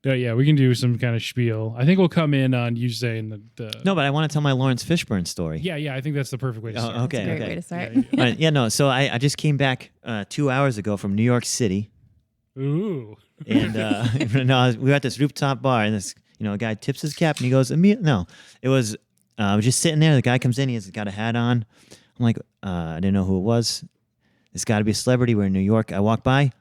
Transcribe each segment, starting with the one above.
Yeah, we can do some kind of spiel. I think we'll come in on you saying the No, but I want to tell my Lawrence Fishburne story. Yeah, I think that's the perfect way to start. Okay, That's a great way to start. All right, no, so I just came back 2 hours ago from New York City. Ooh. And we were at this rooftop bar, and this a guy tips his cap, and he goes, "No, it was." I was just sitting there. The guy comes in. He's got a hat on. I'm like, I didn't know who it was. It's got to be a celebrity. We're in New York. I walk by.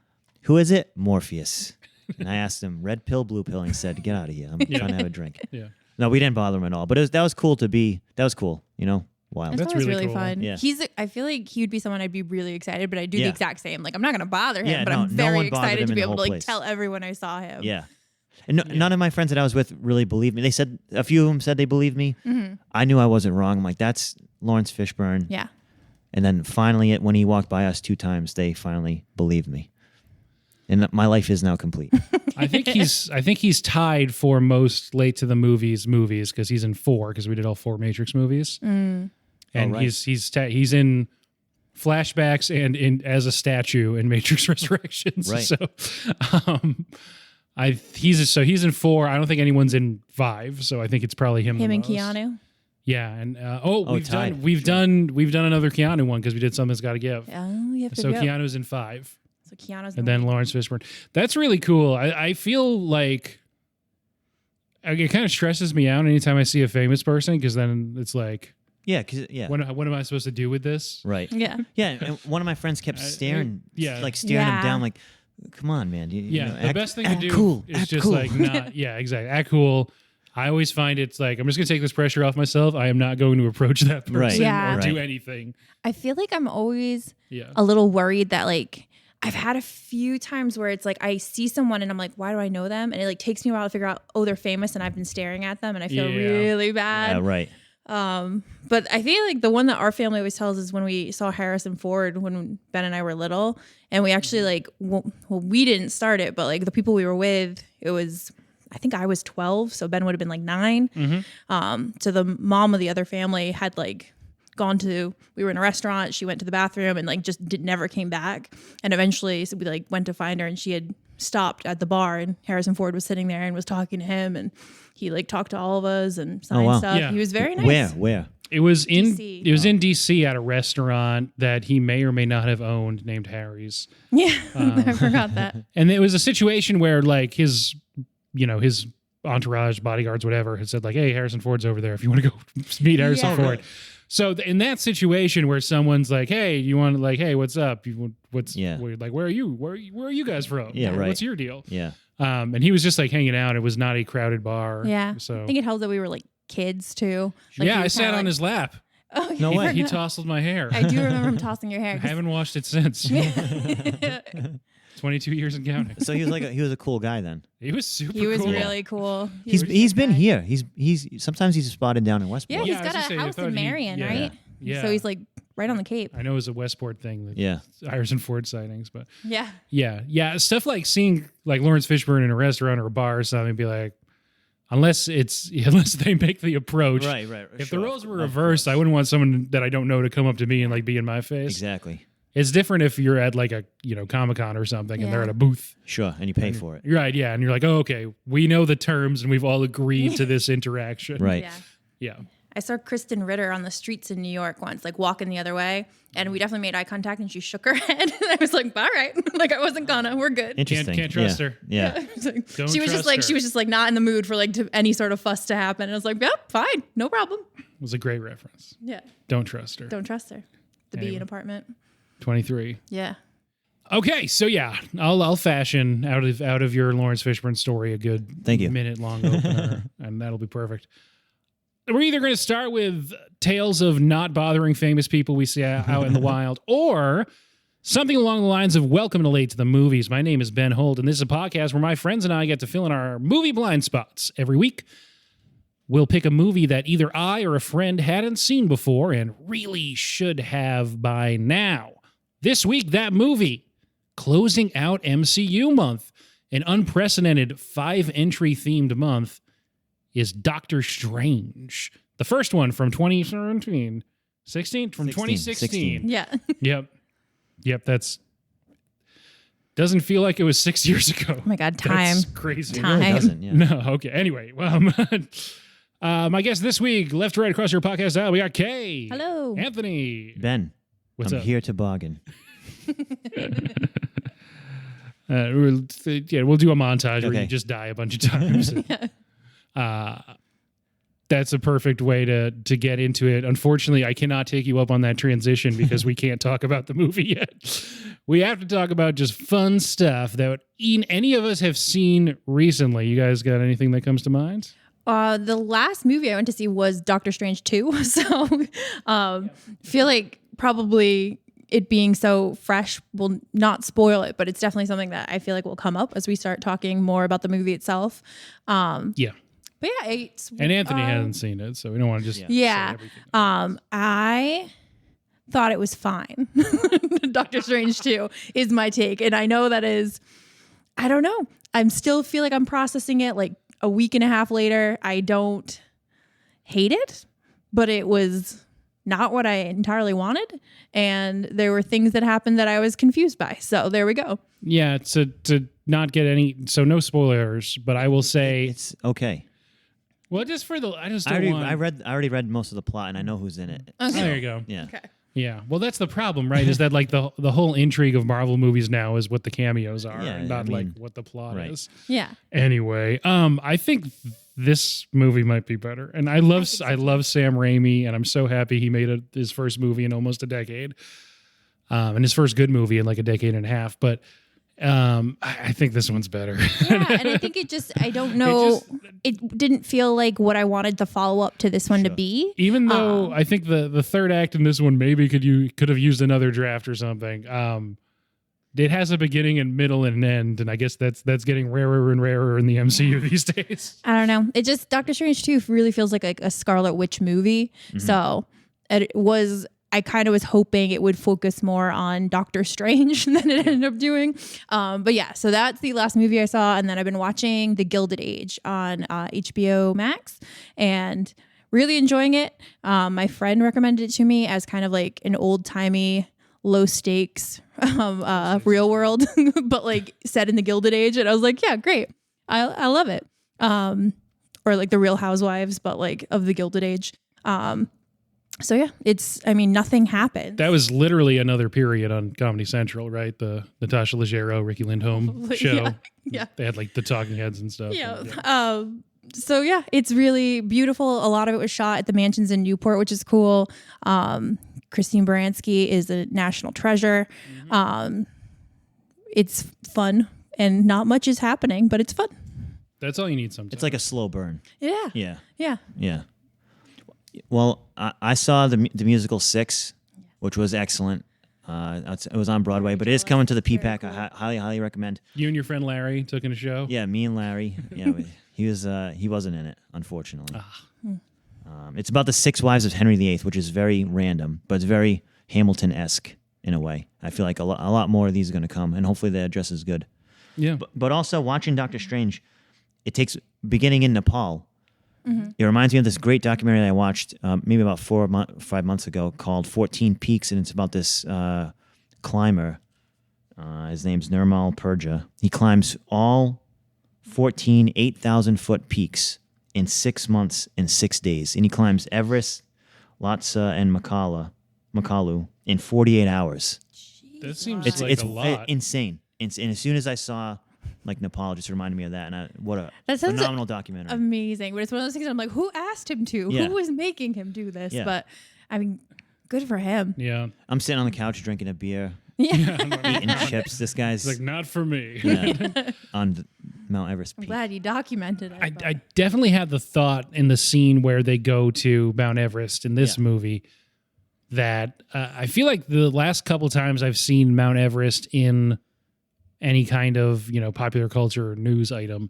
Who is it? Morpheus. And I asked him, red pill, blue pill, and he said, "Get out of here. I'm trying to have a drink." Yeah. No, we didn't bother him at all. But that was cool to be. That was cool. Wow. That's really really cool. fun. Yeah. I feel like he would be someone I'd be really excited, but I do Yeah. the exact same. Like, I'm not going to bother him, Yeah, but no, I'm no very one bothered excited him to in be the able to whole like place. tell everyone I saw him. Yeah. And none of my friends that I was with really believed me. They said, a few of them said they believed me. Mm-hmm. I knew I wasn't wrong. I'm like, that's Lawrence Fishburne. Yeah. And then finally, when he walked by us 2 times, they finally believed me. And my life is now complete. I think he's tied for most late to the movies because he's in 4 because we did all 4 Matrix movies. Mm. And right. he's in flashbacks and as a statue in Matrix Resurrections. Right. So he's in 4. I don't think anyone's in 5, so I think it's probably him. Him the and most. Keanu. Yeah, and tied. we've done another Keanu one because we did Something's Gotta Give. Oh, you have to So go. Keanu's in 5. So Keanu's And then Lawrence Fishburne. That's really cool. I feel like it kind of stresses me out anytime I see a famous person because then it's like, Yeah. what am I supposed to do with this? Right. Yeah. Yeah. And one of my friends kept staring Yeah. him down like, come on, man. The best thing to do cool. is Act just cool. like not, yeah, exactly. Act cool. I always find it's like, I'm just going to take this pressure off myself. I am not going to approach that person Right. Yeah. or do Right. anything. I feel like I'm always Yeah. a little worried that like I've had a few times where it's like I see someone and I'm like, why do I know them? And it like takes me a while to figure out, oh, they're famous and I've been staring at them and I feel Yeah. really Yeah, bad. right. But I feel like the one that our family always tells is when we saw Harrison Ford when Ben and I were little, and we actually like, well, we didn't start it, but like the people we were with, it was, I think I was 12, so Ben would have been like 9. Mm-hmm. So the mom of the other family had like we were in a restaurant, she went to the bathroom and like just never came back. And eventually so we like went to find her and she had stopped at the bar and Harrison Ford was sitting there and was talking to him and he like talked to all of us and signed wow. stuff. Yeah. He was very nice. Where? It was in DC. It was in DC at a restaurant that he may or may not have owned named Harry's. Yeah, I forgot that. And it was a situation where like his entourage, bodyguards, whatever, had said like, "Hey, Harrison Ford's over there if you want to go meet Harrison Yeah. Ford." So in that situation where someone's like, "Hey, you want like, hey, what's up? Yeah. Where are you? Where are you guys from? Yeah, right. What's your deal?" Yeah. And he was just like hanging out. It was not a crowded bar. Yeah. So I think it helps that we were like kids too. Like, yeah, he I was sat kinda on like, his lap. Oh, yeah, No I way. He forgot. tousled my hair. I do remember him tossing your hair. I haven't washed it since. 22 years and counting. So he was a cool guy then. He was super He was cool. really cool. He's been here. He's sometimes he's spotted down in Westport. Yeah, Yeah, he's I was got a gonna say, I house thought in he- Marion, yeah. right? Yeah. So he's like right on the Cape. I know it was a Westport thing. Yeah. Harrison Ford sightings, but Yeah. yeah. Stuff like seeing like Lawrence Fishburne in a restaurant or a bar or something, be like, unless they make the approach. Right. If Sure. the roles were Of reversed, course. I wouldn't want someone that I don't know to come up to me and like be in my face. Exactly. It's different if you're at like a Comic-Con or something and they're Yeah. at a booth. Sure, and you pay for it. You're right, yeah, and you're like, oh, okay, we know the terms and we've all agreed to this interaction. Right. Yeah. Yeah. I saw Kristen Ritter on the streets in New York once, like walking the other way, and we definitely made eye contact, and she shook her head. And I was like, "All right," like I wasn't gonna. We're good. Interesting. Can't trust yeah. her. Yeah. I was like- Don't she was trust just her. like not in the mood for like any sort of fuss to happen. And I was like, "Yep, fine, no problem." It was a great reference. Yeah, Don't trust her. don't trust her. The Anyway. Bean apartment. 23. Yeah. Okay, so yeah, I'll fashion out of your Lawrence Fishburne story a good Thank you. minute long opener, and that'll be perfect. We're either going to start with tales of not bothering famous people we see out in the wild, or something along the lines of Welcome to Late to the Movies. My name is Ben Holt, and this is a podcast where my friends and I get to fill in our movie blind spots every week. We'll pick a movie that either I or a friend hadn't seen before and really should have by now. This week, that movie, closing out MCU Month, an unprecedented 5-entry themed month, is Doctor Strange. The first one from 2017. 16? From 2016. Yeah. Yep, that's... Doesn't feel like it was 6 years ago. Oh my God, time. That's crazy. Time. It doesn't. Yeah. No, okay. Anyway, well, my guest this week, left to right across your podcast aisle, we got Kay. Hello. Anthony. Ben, What's I'm up? here to bargain. We'll do a montage where Okay. you just die a bunch of times. That's a perfect way to get into it. Unfortunately, I cannot take you up on that transition because we can't talk about the movie yet. We have to talk about just fun stuff that any of us have seen recently. You guys got anything that comes to mind? The last movie I went to see was Doctor Strange 2. So feel like probably it being so fresh will not spoil it, but it's definitely something that I feel like will come up as we start talking more about the movie itself. Yeah. But yeah, it's And Anthony hasn't seen it, so we don't want to just yeah. say everything. I thought it was fine. Doctor Strange 2 is my take. And I know that is, I don't know. I'm still feel like I'm processing it like a week and a half later. I don't hate it, but it was not what I entirely wanted. And there were things that happened that I was confused by. So there we go. Yeah, to not get any, so no spoilers, but I will say, It's okay. well, just for the, I just I don't already, want. I already read most of the plot, and I know who's in it. Oh, there you go. Yeah. Okay. Yeah, well, that's the problem, right? Is that like the whole intrigue of Marvel movies now is what the cameos are, Yeah, and not I like mean, what the plot right. is. Yeah. Anyway, I think this movie might be better, and I love Sam Raimi, and I'm so happy he made his first movie in almost a decade, and his first good movie in like a decade and a half. But I think this one's better. Yeah, and I think I don't know, it didn't feel like what I wanted the follow-up to this one to be. Even though I think the third act in this one maybe could have used another draft or something. It has a beginning and middle and an end, and I guess that's getting rarer and rarer in the MCU these days. I don't know. It just, Doctor Strange 2 really feels like a Scarlet Witch movie. Mm-hmm. So I kind of was hoping it would focus more on Doctor Strange than it ended up doing. But yeah, so that's the last movie I saw. And then I've been watching The Gilded Age on HBO Max and really enjoying it. My friend recommended it to me as kind of like an old timey, low stakes real world, but like set in the Gilded Age. And I was like, yeah, great. I love it. Or like the Real Housewives, but like of the Gilded Age. So yeah, nothing happened. That was literally another period on Comedy Central, right? The Natasha Leggero, Ricky Lindholm show. Yeah. They had like the talking heads and stuff. Yeah. So yeah, it's really beautiful. A lot of it was shot at the mansions in Newport, which is cool. Christine Baranski is a national treasure. It's fun and not much is happening, but it's fun. That's all you need sometimes. It's like a slow burn. Yeah. Yeah. Yeah. Yeah. Well, I saw the musical 6, which was excellent. It was on Broadway, but it is coming to the PPAC. I highly recommend. You and your friend Larry took in a show? Yeah, me and Larry. Yeah, he wasn't in it, unfortunately. It's about the 6 wives of Henry VIII, which is very random, but it's very Hamilton-esque in a way. I feel like a lot more of these are going to come, and hopefully they're just as good. Yeah. But also watching Doctor Strange, it takes beginning in Nepal. Mm-hmm. It reminds me of this great documentary that I watched maybe about 4 or 5 months ago called 14 Peaks, and it's about this climber. His name's Nirmal Purja. He climbs all 14 8,000-foot peaks in 6 months and 6 days. And he climbs Everest, Lhasa, and Makalu in 48 hours. That seems It's like a lot. insane. And as soon as I saw like Nepal, it just reminded me of that. And what a That sounds phenomenal documentary. Amazing. But it's one of those things I'm like, who asked him to? Yeah. Who was making him do this? Yeah. But I mean, good for him. Yeah. I'm sitting on the couch drinking a beer, Yeah. eating chips. This guy's It's like, not for me. on Mount Everest I'm peak. glad you documented it. but- I definitely had the thought in the scene where they go to Mount Everest in this movie that I feel like the last couple times I've seen Mount Everest in any kind of, popular culture or news item,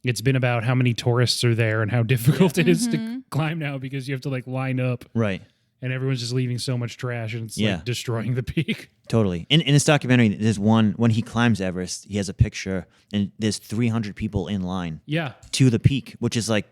it's been about how many tourists are there and how difficult it is to climb now because you have to like line up Right. and everyone's just leaving so much trash and it's Yeah. like destroying the peak. Totally. In this documentary, there's one when he climbs Everest. He has a picture, and there's 300 people in line Yeah. to the peak, which is like,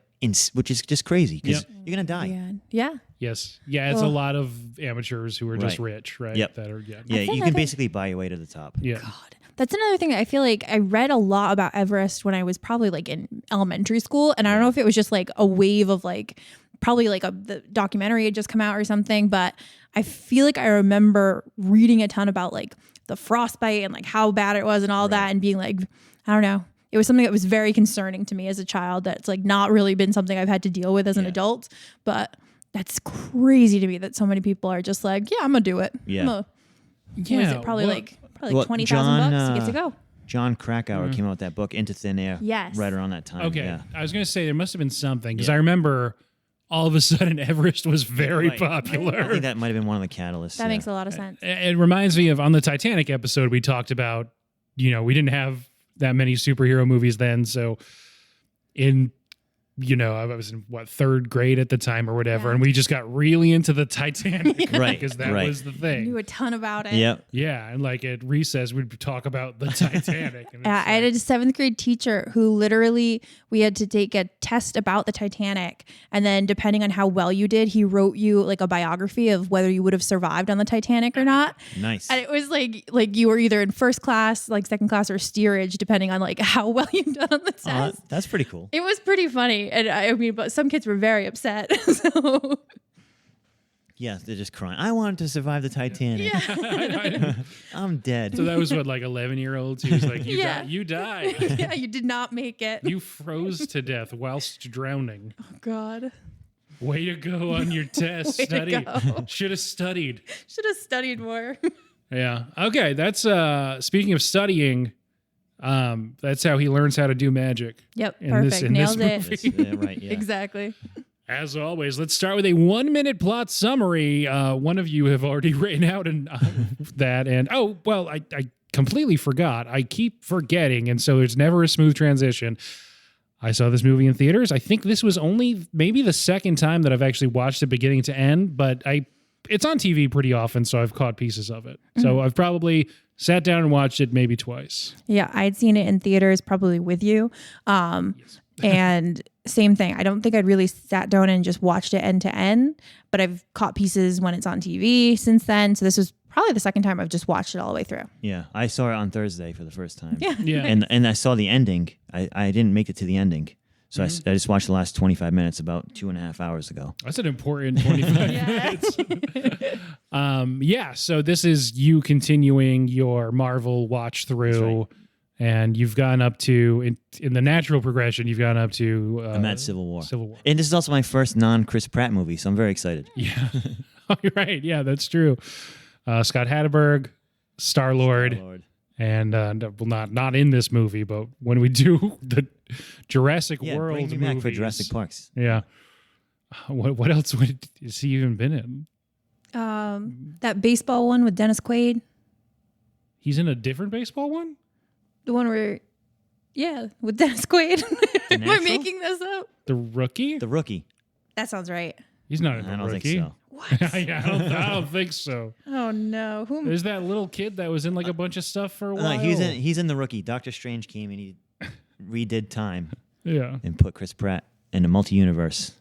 which is just crazy because Yep. you're gonna die. Yeah. Yeah. Yes. Yeah. It's a lot of amateurs who are just Right. rich, right? Yep. That are, Yeah, That's you another- can basically buy your way to the top. Yeah. God. That's another thing. I feel like I read a lot about Everest when I was probably like in elementary school. And I don't know if it was just like a wave of like, probably like the documentary had just come out or something. But I feel like I remember reading a ton about like the frostbite and like how bad it was and all that and being like, I don't know. It was something that was very concerning to me as a child. That's like not really been something I've had to deal with as an adult. But that's crazy to me that so many people are just like, yeah, I'm going to do it. Yeah. What is it? Probably like $20,000 to get to go. John Krakauer came out with that book, Into Thin Air. Yes. Right around that time. Okay. Yeah. I was going to say there must have been something because I remember all of a sudden Everest was very popular. I think that might have been one of the catalysts. That makes a lot of sense. It reminds me of on the Titanic episode we talked about, we didn't have that many superhero movies then. So I was in third grade at the time or whatever. And we just got really into the Titanic. Right. Because that was the thing. Knew a ton about it. Yep. Yeah. And like at recess, we'd talk about the Titanic. And I had a 7th grade teacher who literally, we had to take a test about the Titanic. And then depending on how well you did, he wrote you like a biography of whether you would have survived on the Titanic or not. Nice. And it was like you were either in first class, like second class, or steerage, depending on like how well you've done on the test. That's pretty cool. It was pretty funny. And I mean, but some kids were very upset. So Yeah, they're just crying. I wanted to survive the Titanic. yeah. I'm dead. So that was what, like 11-year-olds? He was like, you died. Yeah, you did not make it. You froze to death whilst drowning. Oh God. Way to go on your test. Way to go. Should have studied. Should have studied more. Yeah. Okay. That's speaking of studying, that's how he learns how to do magic. Yep. In Perfect. this- in Nailed this it. Right, yeah. Exactly. As always, let's start with a 1-minute plot summary. One of you have already written out that. And I completely forgot. I keep forgetting. And so there's never a smooth transition. I saw this movie in theaters. I think this was only maybe the second time that I've actually watched it beginning to end, but it's on TV pretty often, so I've caught pieces of it. Mm-hmm. So I've probably sat down and watched it maybe twice. Yeah, I'd seen it in theaters probably with you. Yes. And same thing. I don't think I'd really sat down and just watched it end to end, but I've caught pieces when it's on TV since then. So this was probably the second time I've just watched it all the way through. Yeah, I saw it on Thursday for the first time. Yeah. And I saw the ending. I didn't make it to the ending. So I just watched the last 25 minutes about 2.5 hours ago. That's an important 25 minutes. So this is you continuing your Marvel watch through. Right. And you've gone up to, in the natural progression, you've gone up to... I'm at Civil War. Civil War. And this is also my first non-Chris Pratt movie, so I'm very excited. Yeah. Oh, you're right. Yeah, that's true. Scott Hatterberg, Star-Lord. And not in this movie, but when we do the Jurassic World bring me movies, back for Jurassic Parks. Yeah. What else has he even been in? That baseball one with Dennis Quaid. He's in a different baseball one? The one where, with Dennis Quaid. Am I Natural? making this up? The Rookie? The Rookie. That sounds right. He's not in I the don't Rookie. think so. What? Yeah, I don't think so. Oh no. There's that little kid that was in like a bunch of stuff for a while. He's in The Rookie. Doctor Strange came and he redid time Yeah. and put Chris Pratt in the multi-universe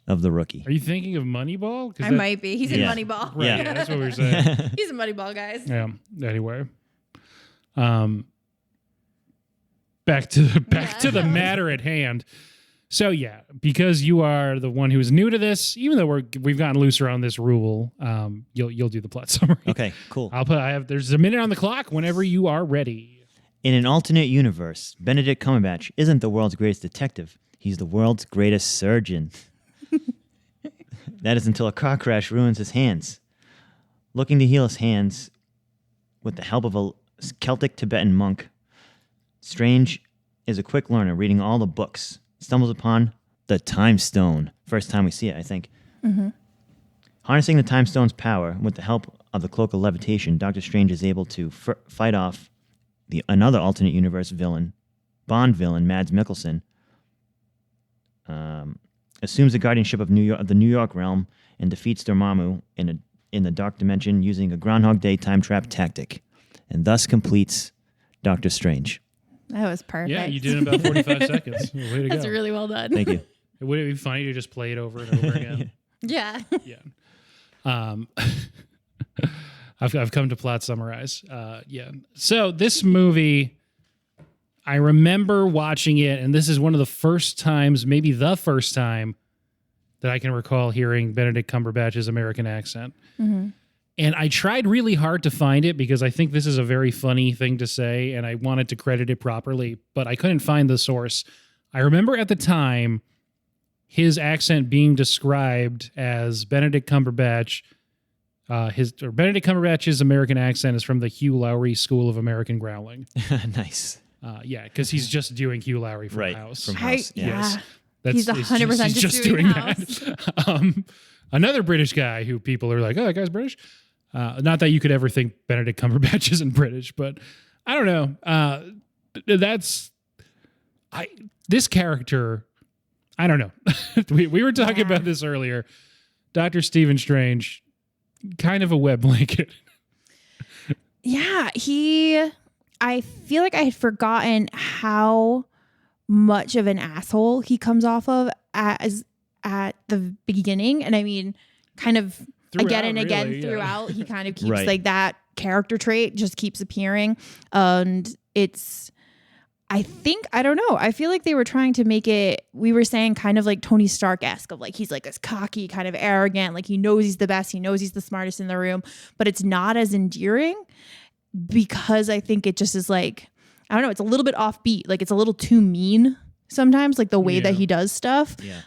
of The Rookie. Are you thinking of Moneyball? I might be. He's in Yeah. Moneyball. Right, Yeah. yeah, that's what we were saying. He's in Moneyball, guys. Yeah. Anyway, back to the matter at hand. So yeah, because you are the one who is new to this, even though we've gotten looser on this rule, you'll do the plot summary. Okay, cool. There's a minute on the clock whenever you are ready. In an alternate universe, Benedict Cumberbatch isn't the world's greatest detective. He's the world's greatest surgeon. That is until a car crash ruins his hands. Looking to heal his hands with the help of a Celtic Tibetan monk, Strange is a quick learner, reading all the books. Stumbles upon the Time Stone. First time we see it, I think. Mm-hmm. Harnessing the Time Stone's power with the help of the Cloak of Levitation, Doctor Strange is able to fight off another alternate universe villain, Bond villain Mads Mikkelsen. Assumes the guardianship of the New York realm and defeats Dormammu in the Dark Dimension using a Groundhog Day time trap tactic, and thus completes Doctor Strange. That was perfect. Yeah, you did in about 45 seconds. Way to That's go. really well done. Thank you. Would it be funny to just play it over and over again? Yeah. Yeah. I've come to plot summarize. Yeah. So this movie, I remember watching it, and this is one of the first times, maybe the first time, that I can recall hearing Benedict Cumberbatch's American accent. Mm-hmm. And I tried really hard to find it because I think this is a very funny thing to say, and I wanted to credit it properly, but I couldn't find the source. I remember at the time his accent being described as Benedict Cumberbatch. Benedict Cumberbatch's American accent is from the Hugh Lowry School of American Growling. Nice. Yeah, because he's just doing Hugh Lowry from House. From House. Yeah. That's, He's 100% just doing House. that. Another British guy who people are like, oh, that guy's British. Not that you could ever think Benedict Cumberbatch isn't British, but I don't know. This character, I don't know. we were talking about this earlier. Dr. Stephen Strange, kind of a web blanket. Yeah, I feel like I had forgotten how much of an asshole he comes off of as at the beginning. And I mean, kind of again and again throughout, he kind of keeps like that character trait just keeps appearing. And I don't know. I feel like they were trying to make it, we were saying kind of like Tony Stark-esque of like, he's like this cocky, kind of arrogant, like he knows he's the best, he knows he's the smartest in the room, but it's not as endearing because I think it just is like, I don't know, it's a little bit offbeat. Like it's a little too mean sometimes, like the way that he does stuff. Yeah.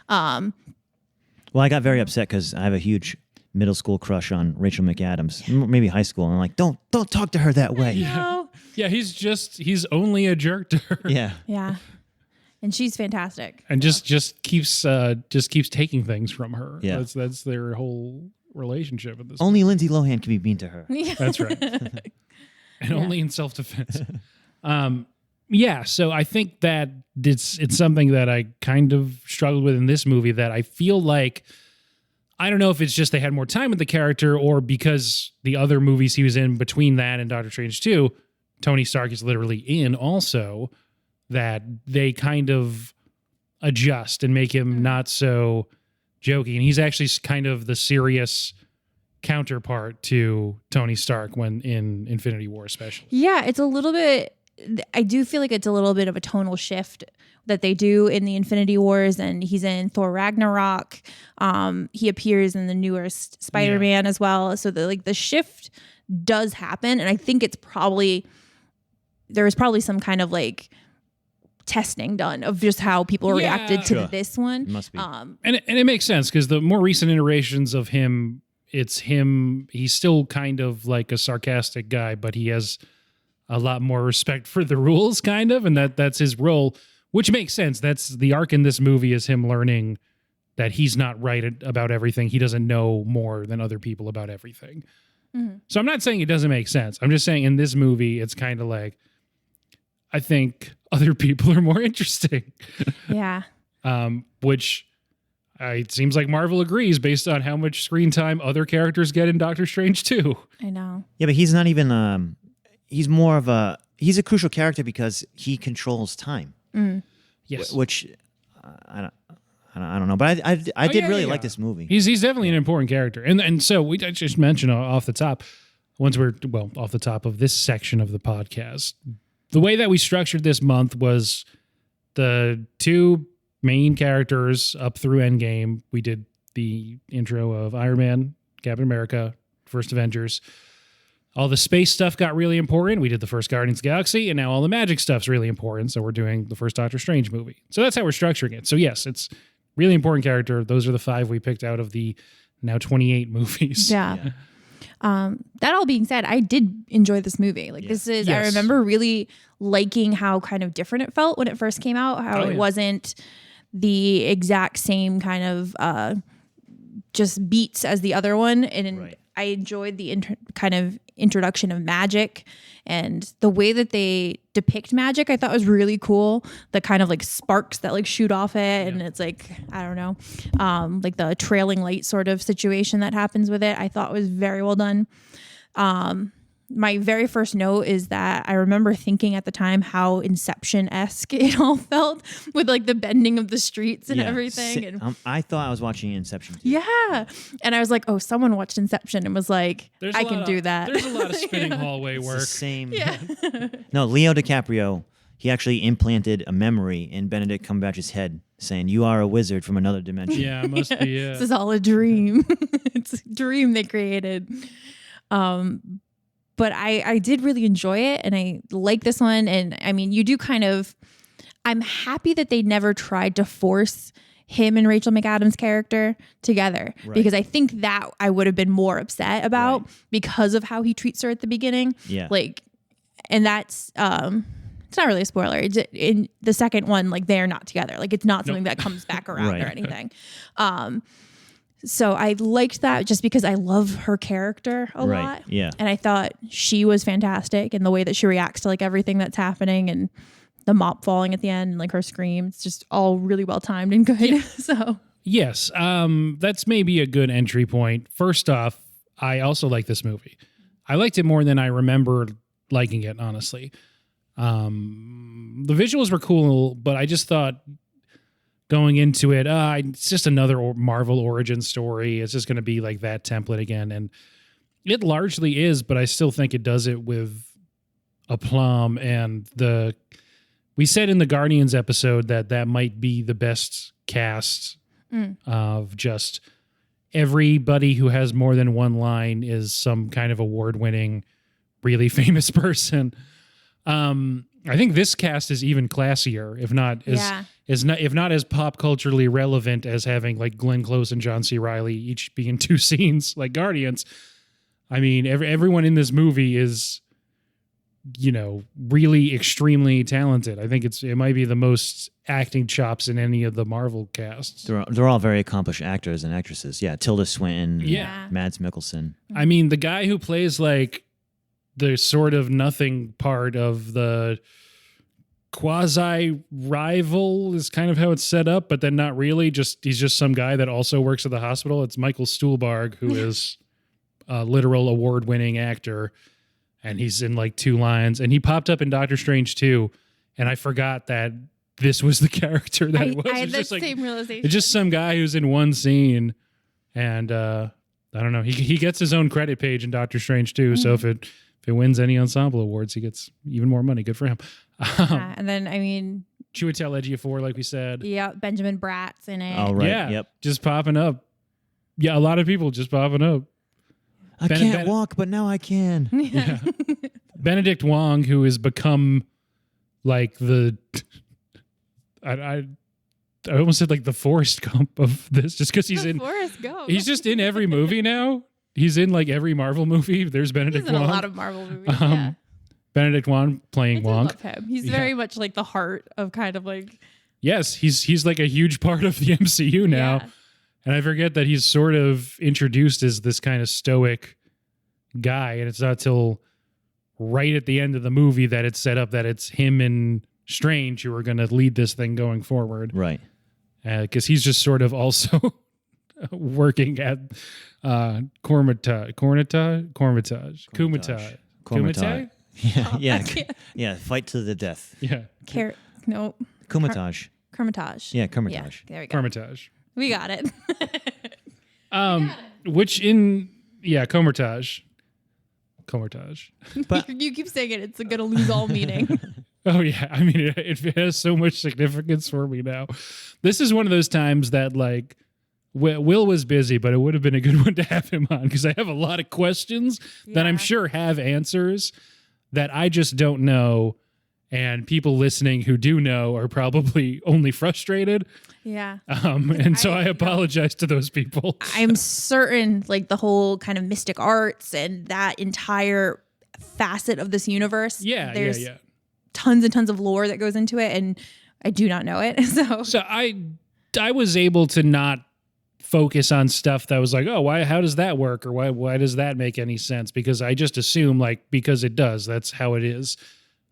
Well, I got very upset because I have a huge middle school crush on Rachel McAdams, maybe high school. And I'm like, don't talk to her that way. Yeah, he's only a jerk to her. Yeah. Yeah. And she's fantastic. And just keeps taking things from her. Yeah. That's their whole relationship at this Only Lindsay Lohan can be mean to her. That's right. And only in self-defense. So I think that it's something that I kind of struggled with in this movie that I feel like, I don't know if it's just they had more time with the character or because the other movies he was in between that and Doctor Strange 2, Tony Stark is literally in also, that they kind of adjust and make him not so jokey. And he's actually kind of the serious counterpart to Tony Stark when in Infinity War especially. Yeah, it's a little bit, I do feel like it's a little bit of a tonal shift that they do in the Infinity Wars, and he's in Thor Ragnarok. He appears in the newest Spider-Man as well. So the shift does happen, and I think there's probably some kind of like testing done of just how people reacted to this one. It must be. And it makes sense because the more recent iterations of him, he's still kind of like a sarcastic guy, but he has a lot more respect for the rules, kind of, and that's his role, which makes sense. That's the arc in this movie, is him learning that he's not right about everything. He doesn't know more than other people about everything. Mm-hmm. So I'm not saying it doesn't make sense. I'm just saying in this movie, it's kind of like, I think other people are more interesting. Yeah. Which it seems like Marvel agrees based on how much screen time other characters get in Doctor Strange 2. I know. Yeah, but he's not even, he's a crucial character because he controls time. Mm. Yes. Which I don't know, but I did really like this movie. He's definitely an important character. And so I just mentioned off the top, off the top of this section of the podcast, the way that we structured this month was the two main characters up through Endgame. We did the intro of Iron Man, Captain America, First Avengers. All the space stuff got really important. We did the first Guardians of the Galaxy, and now all the magic stuff's really important. So we're doing the first Doctor Strange movie. So that's how we're structuring it. So yes, it's really important character. Those are the 5 we picked out of the now 28 movies. Yeah. That all being said, I did enjoy this movie. I remember really liking how kind of different it felt when it first came out, how it wasn't the exact same kind of just beats as the other one. And I enjoyed the kind of introduction of magic and the way that they depict magic. I thought was really cool. The kind of like sparks that like shoot off it, and it's like, I don't know, like the trailing light sort of situation that happens with it. I thought was very well done. my very first note is that I remember thinking at the time how Inception-esque it all felt with like the bending of the streets and everything. And I thought I was watching Inception too. yeah. And I was like, oh, someone watched Inception and was like, I can do that. There's a lot of spinning hallway work. It's the same. Yeah. No, Leo DiCaprio, he actually implanted a memory in Benedict Cumberbatch's head saying, you are a wizard from another dimension. Yeah, it must be. This is all a dream. It's a dream they created. But I did really enjoy it, and I like this one. And I mean, you do kind of, I'm happy that they never tried to force him and Rachel McAdams' character together, because I think that I would have been more upset about because of how he treats her at the beginning. Yeah. Like, and that's, it's not really a spoiler. It's in the second one, like they're not together. Like it's not something that comes back around or anything. So I liked that just because I love her character a lot. Yeah. And I thought she was fantastic in the way that she reacts to like everything that's happening and the mop falling at the end and like her scream. It's just all really well timed and good. Yeah. So yes, that's maybe a good entry point. First off, I also like this movie. I liked it more than I remember liking it, honestly. The visuals were cool, but I just thought going into it, it's just another Marvel origin story. It's just going to be like that template again. And it largely is, but I still think it does it with aplomb. And we said in the Guardians episode that might be the best cast of just everybody who has more than one line is some kind of award-winning, really famous person. I think this cast is even classier, if not as pop culturally relevant as having like Glenn Close and John C. Reilly each be in 2 scenes like Guardians. I mean, everyone in this movie is, really extremely talented. I think it might be the most acting chops in any of the Marvel casts. They're all very accomplished actors and actresses. Yeah, Tilda Swinton. Yeah. Mads Mikkelsen. I mean, the guy who plays like the sort of nothing part of the quasi rival is kind of how it's set up, but then not really. He's just some guy that also works at the hospital. It's Michael Stuhlbarg, who is a literal award-winning actor, and he's in like 2 lines. And he popped up in Doctor Strange 2, and I forgot that this was the character that it was. I had that just same realization. It's just some guy who's in one scene, and I don't know. He gets his own credit page in Doctor Strange 2, so if it wins any ensemble awards, he gets even more money. Good for him. And then, I mean, Chiwetel Ejiofor, like we said. Yeah, Benjamin Bratt's in it. Oh, right. Yeah, Yep. just popping up. Yeah, a lot of people just popping up. I can't walk, but now I can. Yeah. Benedict Wong, who has become like I almost said like the Forrest Gump of this, just because he's in. Forrest Gump. He's just in every movie now. He's in like every Marvel movie. There's Benedict He's in Wong. a lot of Marvel movies. Yeah. Benedict Wong playing I do Wong. love him. He's very much like the heart of kind of like. Yes, he's like a huge part of the MCU now. Yeah. And I forget that he's sort of introduced as this kind of stoic guy. And it's not till right at the end of the movie that it's set up that it's him and Strange who are going to lead this thing going forward. Right. Because he's just sort of also working at Kumatage. Yeah. Fight to the death. Yeah. No. Kumatage. Kermitage. Yeah, Kermitage. Yeah, there we go. Hermitage. We got it. Which in Comertage. But you keep saying it, it's going to lose all meaning. Oh yeah, I mean it has so much significance for me now. This is one of those times that like Will was busy, but it would have been a good one to have him on because I have a lot of questions that I'm sure have answers that I just don't know. And people listening who do know are probably only frustrated. Yeah. And so I apologize to those people. I'm certain like the whole kind of mystic arts and that entire facet of this universe. There's tons and tons of lore that goes into it, and I do not know it. So I was able to not focus on stuff that was like, oh, how does that work? Or why does that make any sense? Because I just assume like, because it does, that's how it is.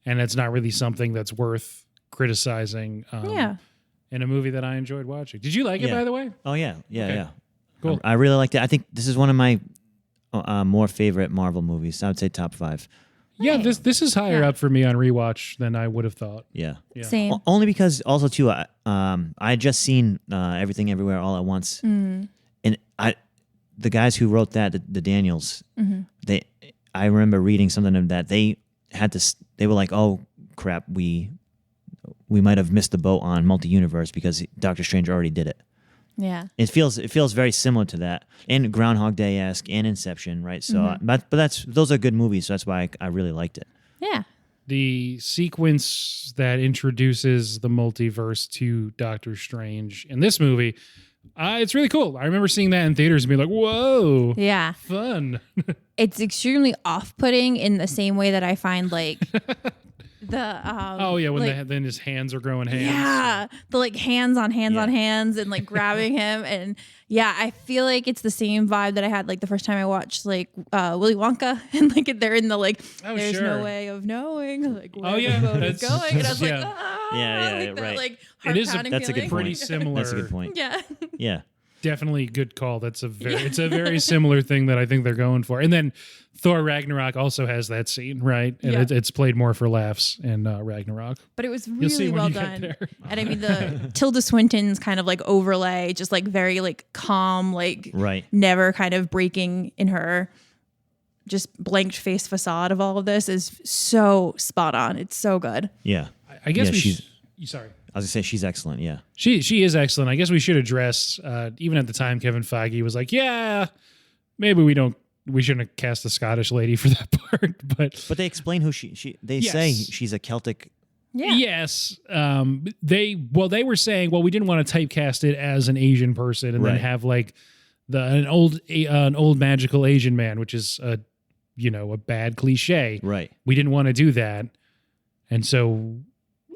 And it's not really something that's worth criticizing in a movie that I enjoyed watching. Did you like it, by the way? Oh, yeah. Yeah, Okay. yeah. Cool. I really liked it. I think this is one of my more favorite Marvel movies. I would say top 5. Yeah, this is higher up for me on rewatch than I would have thought. Yeah. Same. Only because also too, I had just seen Everything Everywhere All at Once, and the guys who wrote that, the Daniels, I remember reading something of that they were like, oh crap, we might have missed the boat on multi-universe because Doctor Strange already did it. Yeah. It feels very similar to that, and Groundhog Day-esque, and Inception, right? So, but those are good movies, so that's why I really liked it. Yeah. The sequence that introduces the multiverse to Doctor Strange in this movie, it's really cool. I remember seeing that in theaters and being like, "Whoa, Yeah. fun!" It's extremely off-putting in the same way that I find like the Oh yeah, when like, then his hands are growing hands. yeah, the like hands on hands and like grabbing him, and yeah, I feel like it's the same vibe that I had like the first time I watched like Willy Wonka, and like they're in the like there's sure. no way of knowing like where yeah, the boat is that's- going, and I was like, yeah. like that, right. like It is heart-pounding that's a good feeling. point. Pretty similar. That's a good point. Yeah. Yeah. Definitely good call. It's a very similar thing that I think they're going for. And then Thor Ragnarok also has that scene, right? And Yeah. it's played more for laughs in Ragnarok. But it was You'll see really when well you get done. there. And I mean the Tilda Swinton's kind of like overlay, just like very like calm, like Right. never kind of breaking in her just blank face facade of all of this is so spot on. It's so good. Yeah. I guess Yeah, sorry. I was gonna say she's excellent. Yeah. She is excellent. I guess we should address, even at the time, Kevin Feige was like, yeah, maybe we shouldn't have cast the Scottish lady for that part. But But they explain who they Yes. say she's a Celtic. Yeah. yes, they were saying, well, we didn't want to typecast it as an Asian person and then Right. have like an old magical Asian man, which is a bad cliche. Right. We didn't want to do that. And so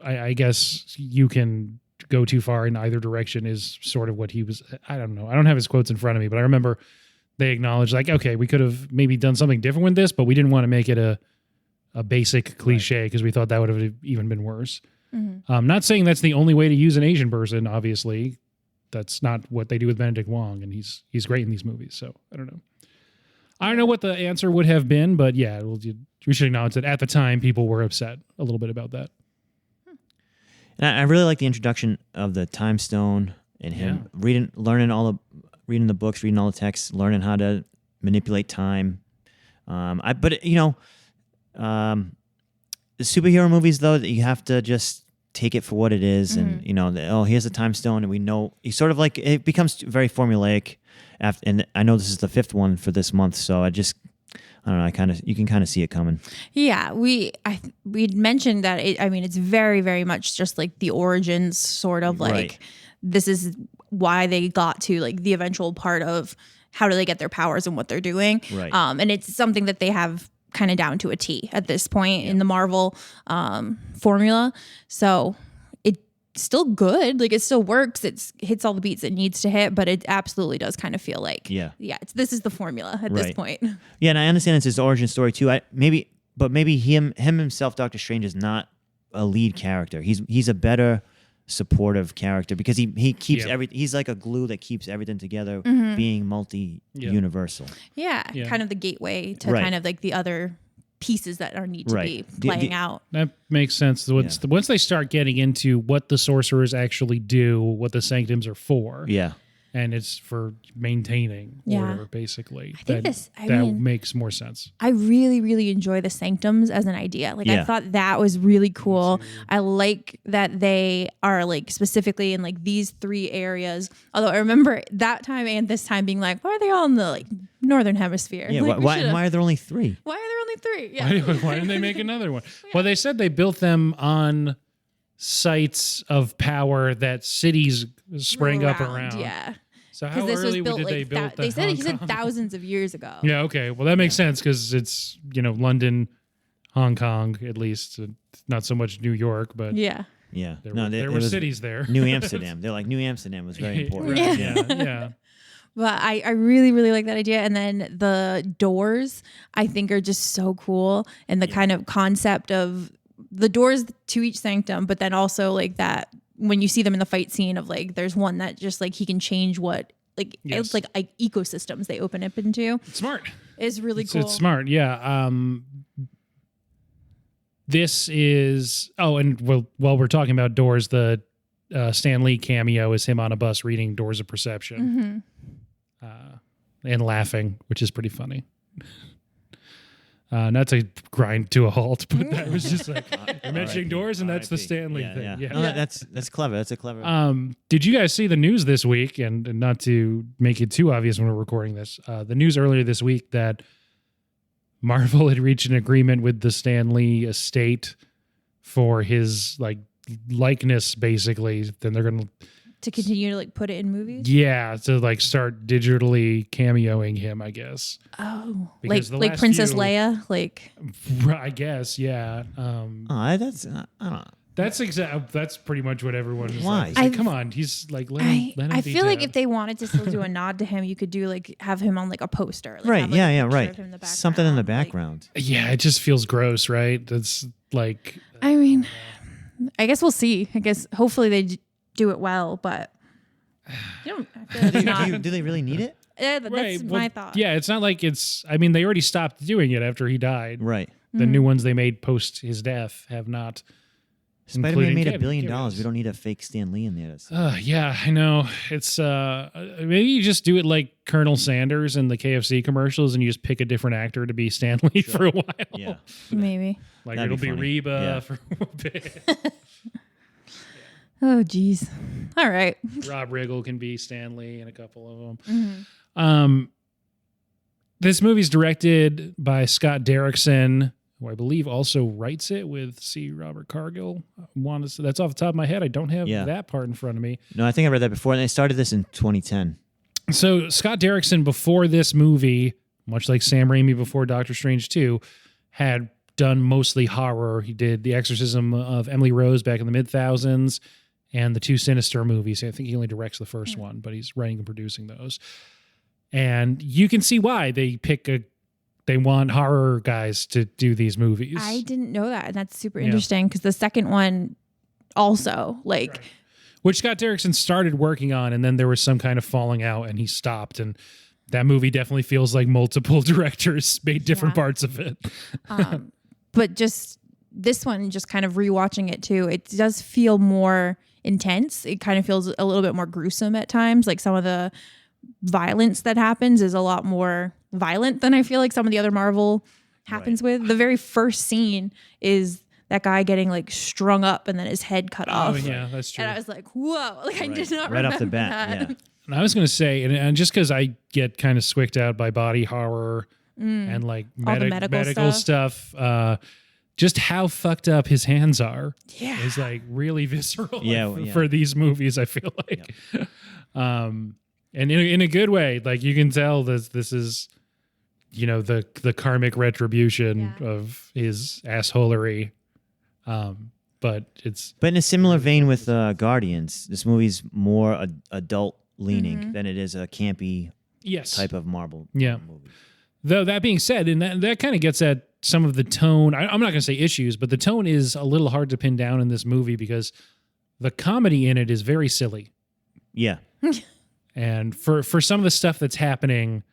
I guess you can go too far in either direction is sort of what he was. I don't know. I don't have his quotes in front of me, but I remember they acknowledged like, okay, we could have maybe done something different with this, but we didn't want to make it a basic cliche because we thought that would have even been worse. Not saying that's the only way to use an Asian person, obviously. That's not what they do with Benedict Wong, and he's great in these movies. So I don't know. I don't know what the answer would have been, but yeah, we should acknowledge that at the time people were upset a little bit about that. And I really like the introduction of the Time Stone and him reading the books, reading all the texts, learning how to manipulate time. The superhero movies though, that you have to just take it for what it is, and here's the Time Stone, and we know he's sort of like it becomes very formulaic. And I know this is the 5th one for this month, so I don't know. You can kind of see it coming. Yeah, we'd mentioned that. It's very, very much just like the origins, sort of like Right. this is why they got to like the eventual part of how do they get their powers and what they're doing. Right. And it's something that they have kind of down to a T at this point in the Marvel formula. So it's still good. Like it still works. It hits all the beats it needs to hit, but it absolutely does kind of feel like this is the formula at this Right. point. Yeah, and I understand it's his origin story too. Maybe him himself, Doctor Strange, is not a lead character. He's a better supportive character because he keeps he's like a glue that keeps everything together, being multi-universal. Yeah, Yeah. kind of the gateway to Right. kind of like the other pieces that are need to Right. be playing out. That makes sense. Once they start getting into what the sorcerers actually do, what the sanctums are for, Yeah. and it's for maintaining Yeah. order, basically. I think that makes more sense. I really, really enjoy the sanctums as an idea. Like I Yeah. thought that was really cool. I like that they are like specifically in like these 3 areas. Although I remember that time and this time being like, why are they all in the like northern hemisphere? Yeah. Like, Why are there only 3? why are there only 3? Yeah. Why didn't they make another one? Well, they said they built them on sites of power that cities sprang up around. Yeah. So how Because this was early built did they like build he said Hong Kong? thousands of years ago. Yeah, okay. Well, that makes sense because it's, London, Hong Kong, at least. Not so much New York, but Yeah. Yeah. there were cities there. New Amsterdam. They're like New Amsterdam was very important. Right, Yeah. yeah. But I really, really like that idea. And then the doors, I think, are just so cool. And the kind of concept of the doors to each sanctum, but then also like that when you see them in the fight scene of like, there's one that just like he can change what Like Yes. it's like ecosystems they open up into. Smart. It's really cool. It's smart. Yeah. This is. Oh, and while we're talking about doors, the Stan Lee cameo is him on a bus reading Doors of Perception and laughing, which is pretty funny. Not to grind to a halt, but that was just like you're mentioning doors, and that's the Stan Lee thing. Yeah. No, that's clever. That's a clever. Did you guys see the news this week? And not to make it too obvious when we're recording this, the news earlier this week that Marvel had reached an agreement with the Stan Lee estate for his like likeness, basically. Then they're gonna to continue to like put it in movies. to like start digitally cameoing him, I guess. Oh, Because the like last Princess few- Leia, like I guess, yeah. That's I don't know. That's pretty much what everyone is Why? like. It's like, come on, he's like let him I be feel like dead. if they wanted to still do a nod to him, you could do like have him on like a poster. Like, Right. have, like, Yeah. a Yeah. picture Right. of him in the Something in the background, like- background. Yeah, it just feels gross, right? That's like I mean, I guess we'll see. I guess hopefully they do it well, but you don't. I feel like it's not. Do they really need it? Yeah, that's right. my Well, thought. Yeah, it's not like it's. I mean, they already stopped doing it after he died. Right. The new ones they made post his death have not. Spider-Man including made $1 Kevin billion. Gibbons. We don't need a fake Stan Lee in there. Yeah, I know. It's maybe you just do it like Colonel Sanders in the KFC commercials, and you just pick a different actor to be Stan Lee for a while. Yeah. Maybe. Like That'd it'll be be funny. Reba Yeah. for a bit. Oh, geez. All right. Rob Riggle can be Stan Lee and a couple of them. Mhm. This movie's directed by Scott Derrickson, who I believe also writes it with C. Robert Cargill. That's off the top of my head. I don't have Yeah. that part in front of me. No, I think I read that before, and they started this in 2010. So Scott Derrickson, before this movie, much like Sam Raimi before Doctor Strange 2, had done mostly horror. He did The Exorcism of Emily Rose back in the mid-thousands and the two Sinister movies. I think he only directs the first one, but he's writing and producing those. And you can see why they want horror guys to do these movies. I didn't know that, and that's super interesting because the second one also like. Which Scott Derrickson started working on, and then there was some kind of falling out, and he stopped. And that movie definitely feels like multiple directors made different Yeah. parts of it. But just this one, just kind of rewatching it too, it does feel more intense. It kind of feels a little bit more gruesome at times. Like some of the violence that happens is a lot more violent than I feel like some of the other Marvel happens with. The very first scene is that guy getting like strung up and then his head cut off. Oh, yeah, that's true. And I was like, whoa, like I did not Right remember off the bat, that. yeah. And I was going to say, and just because I get kind of squicked out by body horror and like All the medical stuff, just how fucked up his hands are Yeah. is like really visceral Yeah, for these movies, I feel like. And in a good way, like you can tell this is, you know, the karmic retribution of his assholery. But it's But in a similar vein with Guardians, this movie's more adult leaning than it is a campy yes type of Marvel Yeah. movie. Though that being said, and that kind of gets at some of the tone. I'm not going to say issues, but the tone is a little hard to pin down in this movie because the comedy in it is very silly. Yeah. And for some of the stuff that's happening,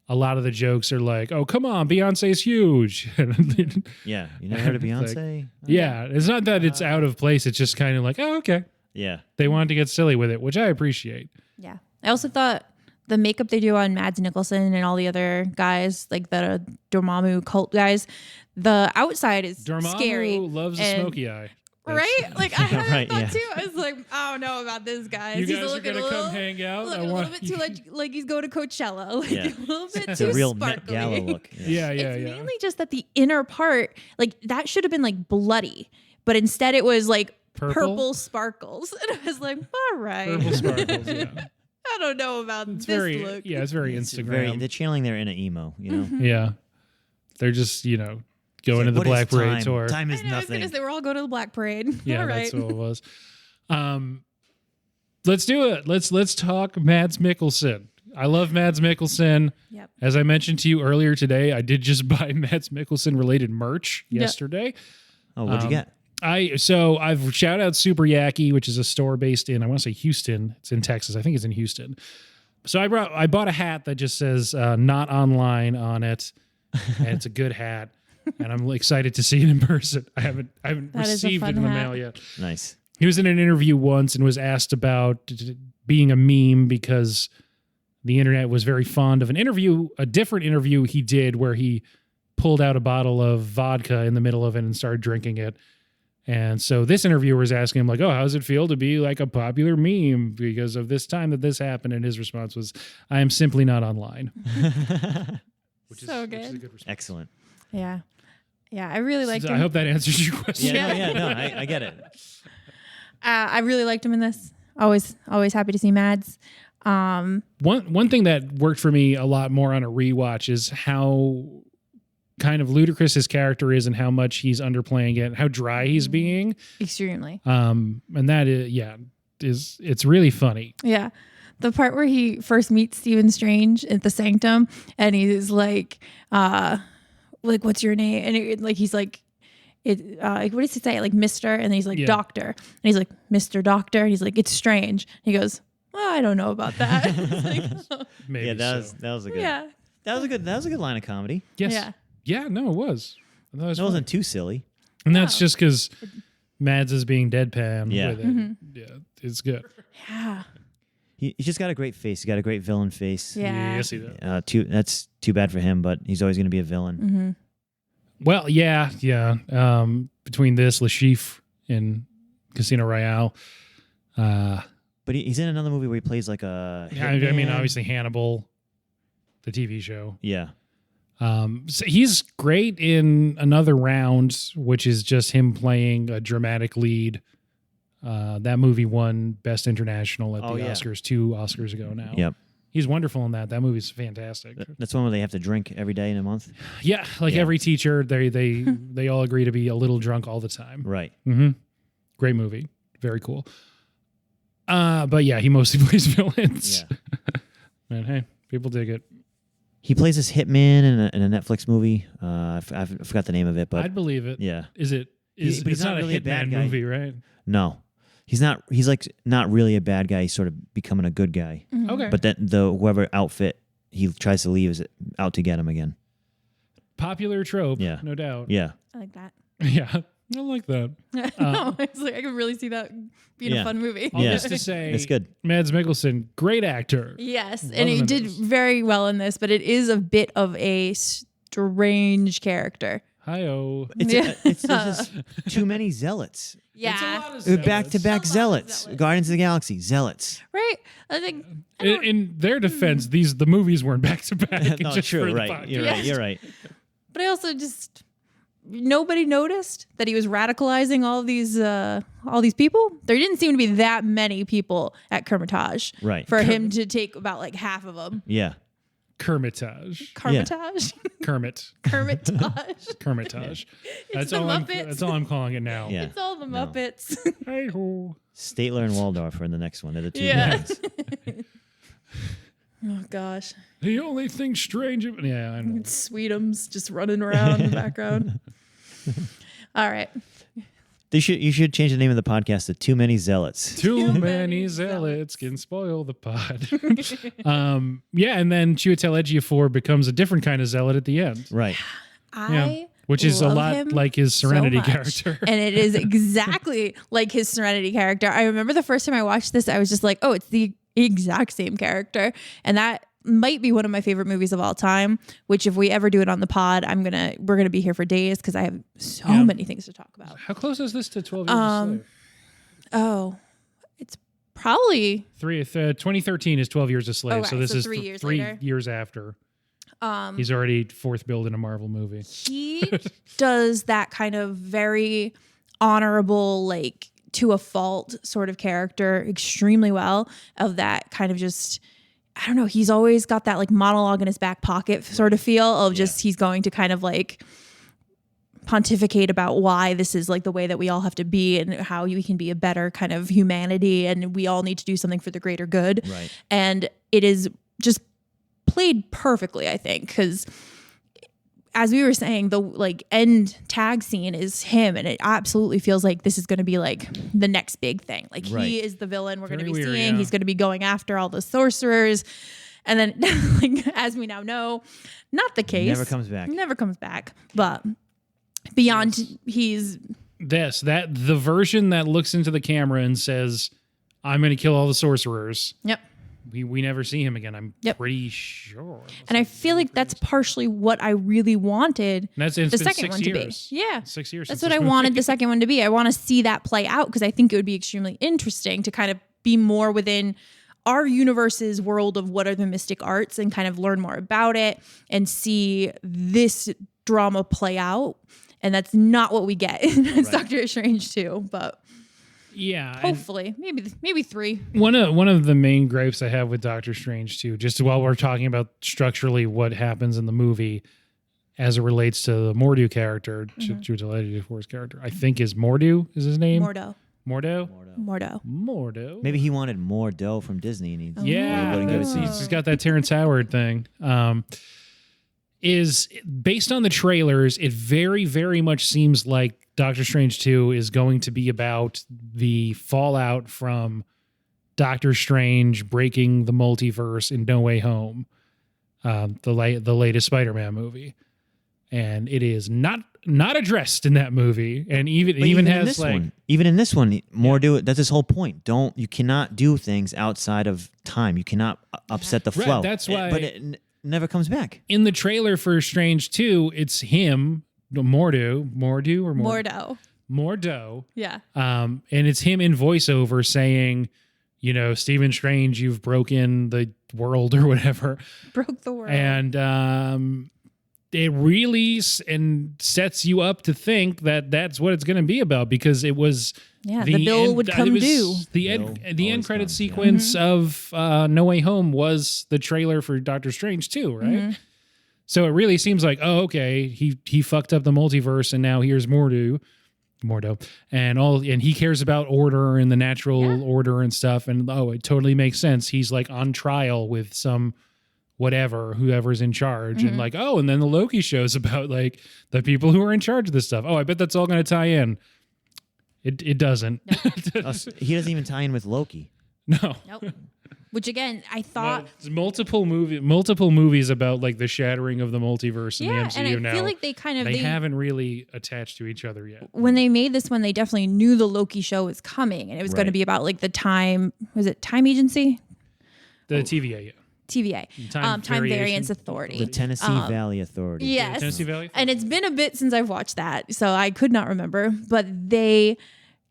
a lot of the jokes are like, "Oh, come on, Beyonce's huge." Yeah. You never heard of Beyonce? Yeah, it's not that it's out of place. It's just kind of like, "Oh, okay." Yeah. They wanted to get silly with it, which I appreciate. Yeah. I also thought the makeup they do on Mads Mikkelsen and all the other guys, like the Dormammu cult guys, the outside is Dormammu scary. loves a and- smoky eye. Right? Like I heard Right, that yeah. too. I was like, I don't know about this guy. You He's guys are looking gonna a come little, hang out. looking a little bit too like he's going to Coachella. Like Yeah. a little bit It's too a real sparkly. Met Gala look. Yeah, yeah, It's yeah. mainly just that the inner part, like that should have been like bloody, but instead it was like purple sparkles. And I was like, all right. Purple sparkles. Yeah, I don't know about it's this very look. yeah, it's very It's Instagram. they're channeling their inner emo, you know? Yeah, they're just going to the What is Black Parade time? tour. Time is I know, I was nothing. gonna say we're all going to the Black Parade. Yeah, all right. that's what it was. Let's do it. Let's talk Mads Mikkelsen. I love Mads Mikkelsen. Yep. As I mentioned to you earlier today, I did just buy Mads Mikkelsen related merch yesterday. Oh, what'd you get? I've shout out Super Yaki, which is a store based in, I want to say Houston. It's in Texas. I think it's in Houston. So I bought a hat that just says "not online" on it, and it's a good hat, and I'm excited to see it in person. I haven't That is a received it fun in the hat. mail yet. Nice. He was in an interview once and was asked about being a meme because the internet was very fond of a different interview he did where he pulled out a bottle of vodka in the middle of it and started drinking it. And so this interviewer was asking him like, oh, how does it feel to be like a popular meme because of this time that this happened? And his response was, I am simply not online. Which is a good response. Excellent. Yeah. Yeah, I really liked So him. I hope that answers your question. I get it. I really liked him in this. Always happy to see Mads. One thing that worked for me a lot more on a rewatch is how kind of ludicrous his character is and how much he's underplaying it, how dry he's being. Extremely. And that is it's really funny. Yeah. The part where he first meets Stephen Strange at the Sanctum and he's like, what's your name? And he's like, what does he say? Like, Mr. And then he's like, Doctor. And he's like, Mr. Doctor. And he's like, it's strange. And he goes, well, I don't know about that. Maybe that was a good. Yeah. That was a good line of comedy. Yes. Yeah. Yeah, no, it was. I thought it was It funny. wasn't too silly. And that's just because Mads is being deadpan Yeah. with it. Mm-hmm. Yeah, it's good. Yeah. He's just got a great face. He's got a great villain face. Yeah. Yes, he does. That's too bad for him, but he's always going to be a villain. Mm-hmm. Well, yeah. Between this, Lashif in Casino Royale. But he's in another movie where he plays like a. I mean, hitman. obviously Hannibal, the TV show. Yeah. So he's great in Another Round, which is just him playing a dramatic lead. That movie won Best International at the Oscars 2 Oscars ago now. Yep. He's wonderful in that. That movie's fantastic. That's one where they have to drink every day in a month. Yeah, every teacher, they all agree to be a little drunk all the time. Right. Mm-hmm. Great movie. Very cool. But yeah, he mostly plays villains. Yeah. And hey, people dig it. He plays this hitman in a Netflix movie. I forgot the name of it, but I'd believe it. yeah. Is it? But he's It's not not really a a bad Hitman guy. movie, right? No, he's not. He's like not really a bad guy. He's sort of becoming a good guy. Mm-hmm. Okay. But then whoever outfit he tries to leave is out to get him again. Popular trope. Yeah. No doubt. Yeah. I like that. Yeah. I like that. No, it's like I can really see that being Yeah. a fun movie. All Yeah. this to say, It's good. Mads Mikkelsen, great actor. Yes, Love and him he in did this. very well in this, but it is a bit of a strange character. Hi-oh. It's just too many zealots. Yeah, Back-to-back Some zealots. zealots. Guardians of the Galaxy zealots. right. I think In their defense, the movies weren't back to back. No, just for true. the Right. podcast. You're right. You're right. but I also just nobody noticed that he was radicalizing all these people. There didn't seem to be that many people at Kermitage, Right. For him to take about like half of them. Yeah. Kermitage. Kermitage, Kermit. Kermitage. Kermitage. That's the all. Muppets. That's all I'm calling it now. Yeah. It's all the No. Muppets. Hey-ho. Statler and Waldorf are in the next one. They're the two. Yeah. villains. Oh gosh, The only thing strange. Yeah, I know. Sweetums just running around in the background. All right. You should change the name of the podcast to Too Many Zealots. Too many zealots can spoil the pod. Yeah, and then Chiwetel Ejiofor becomes a different kind of zealot at the end. Right. I Which is a love lot him like his so Serenity much. character. And it is exactly like his Serenity character. I remember the first time I watched this, I was just like, oh, it's the exact same character. And that might be one of my favorite movies of all time, which if we ever do it on the pod, we're gonna be here for days because I have so many things to talk about. How close is this to 12 Years a Slave? Oh, it's probably 2013 is 12 Years a Slave. Okay, so this so is 3 years three later. years after. He's already fourth build in a Marvel movie. he does that kind of very honorable, like to a fault sort of character extremely well, of that kind of just, I don't know, he's always got that like monologue in his back pocket sort of feel of just he's going to kind of like pontificate about why this is like the way that we all have to be and how we can be a better kind of humanity and we all need to do something for the greater good. Right. And it is just played perfectly, I think, because as we were saying, the like end tag scene is him, and it absolutely feels like this is going to be like the next big thing. Like he is the villain we're going to be seeing. Yeah. He's going to be going after all the sorcerers, and then like as we now know, not the case. Never comes back. Never comes back. But beyond, he's that the version that looks into the camera and says, "I'm going to kill all the sorcerers." Yep. We never see him again. I'm pretty sure. And I feel like that's partially what I really wanted the second one years. to be. Yeah. 6 years. That's what I wanted the second one to be. I want to see that play out because I think it would be extremely interesting to kind of be more within our universe's world of what are the mystic arts and kind of learn more about it and see this drama play out. And that's not what we get in Doctor Strange 2, but yeah, hopefully maybe 3. One of the main gripes I have with Doctor Strange 2, just while we're talking about structurally what happens in the movie as it relates to the Mordo character, Chiwetel Ejiofor's character, I think is Mordo is his name. Mordo. Maybe he wanted more dough from Disney, and he's got that Terrence Howard thing. Is based on the trailers, it very, very much seems like Doctor Strange 2 is going to be about the fallout from Doctor Strange breaking the multiverse in No Way Home, the latest Spider-Man movie, and it is not addressed in that movie, and even in this one, Mordo. That's his whole point. You cannot do things outside of time. You cannot upset the flow. That's why, but it never comes back. In the trailer for Strange 2, it's him. Mordo. Yeah. And it's him in voiceover saying, Stephen Strange, you've broken the world or whatever. Broke the world. And it really sets you up to think that that's what it's going to be about because it was the bill would come due. The end credit sequence of No Way Home was the trailer for Doctor Strange 2, right? Mm-hmm. So it really seems like, oh, okay, he fucked up the multiverse, and now here's Mordo, and he cares about order and the natural order and stuff, and it totally makes sense. He's like on trial with some whoever's in charge, and and then the Loki show's about like the people who are in charge of this stuff. Oh, I bet that's all going to tie in. It doesn't. Nope. He doesn't even tie in with Loki. No. Nope. Which again, I thought multiple movies about like the shattering of the multiverse in the MCU and I feel like they haven't really attached to each other yet. When they made this one, they definitely knew the Loki show was coming, and it was going to be about like the time agency, the TVA, TVA, Time Variance Authority, the Tennessee Valley Authority. Yes, Tennessee Valley, and it's been a bit since I've watched that, so I could not remember. But they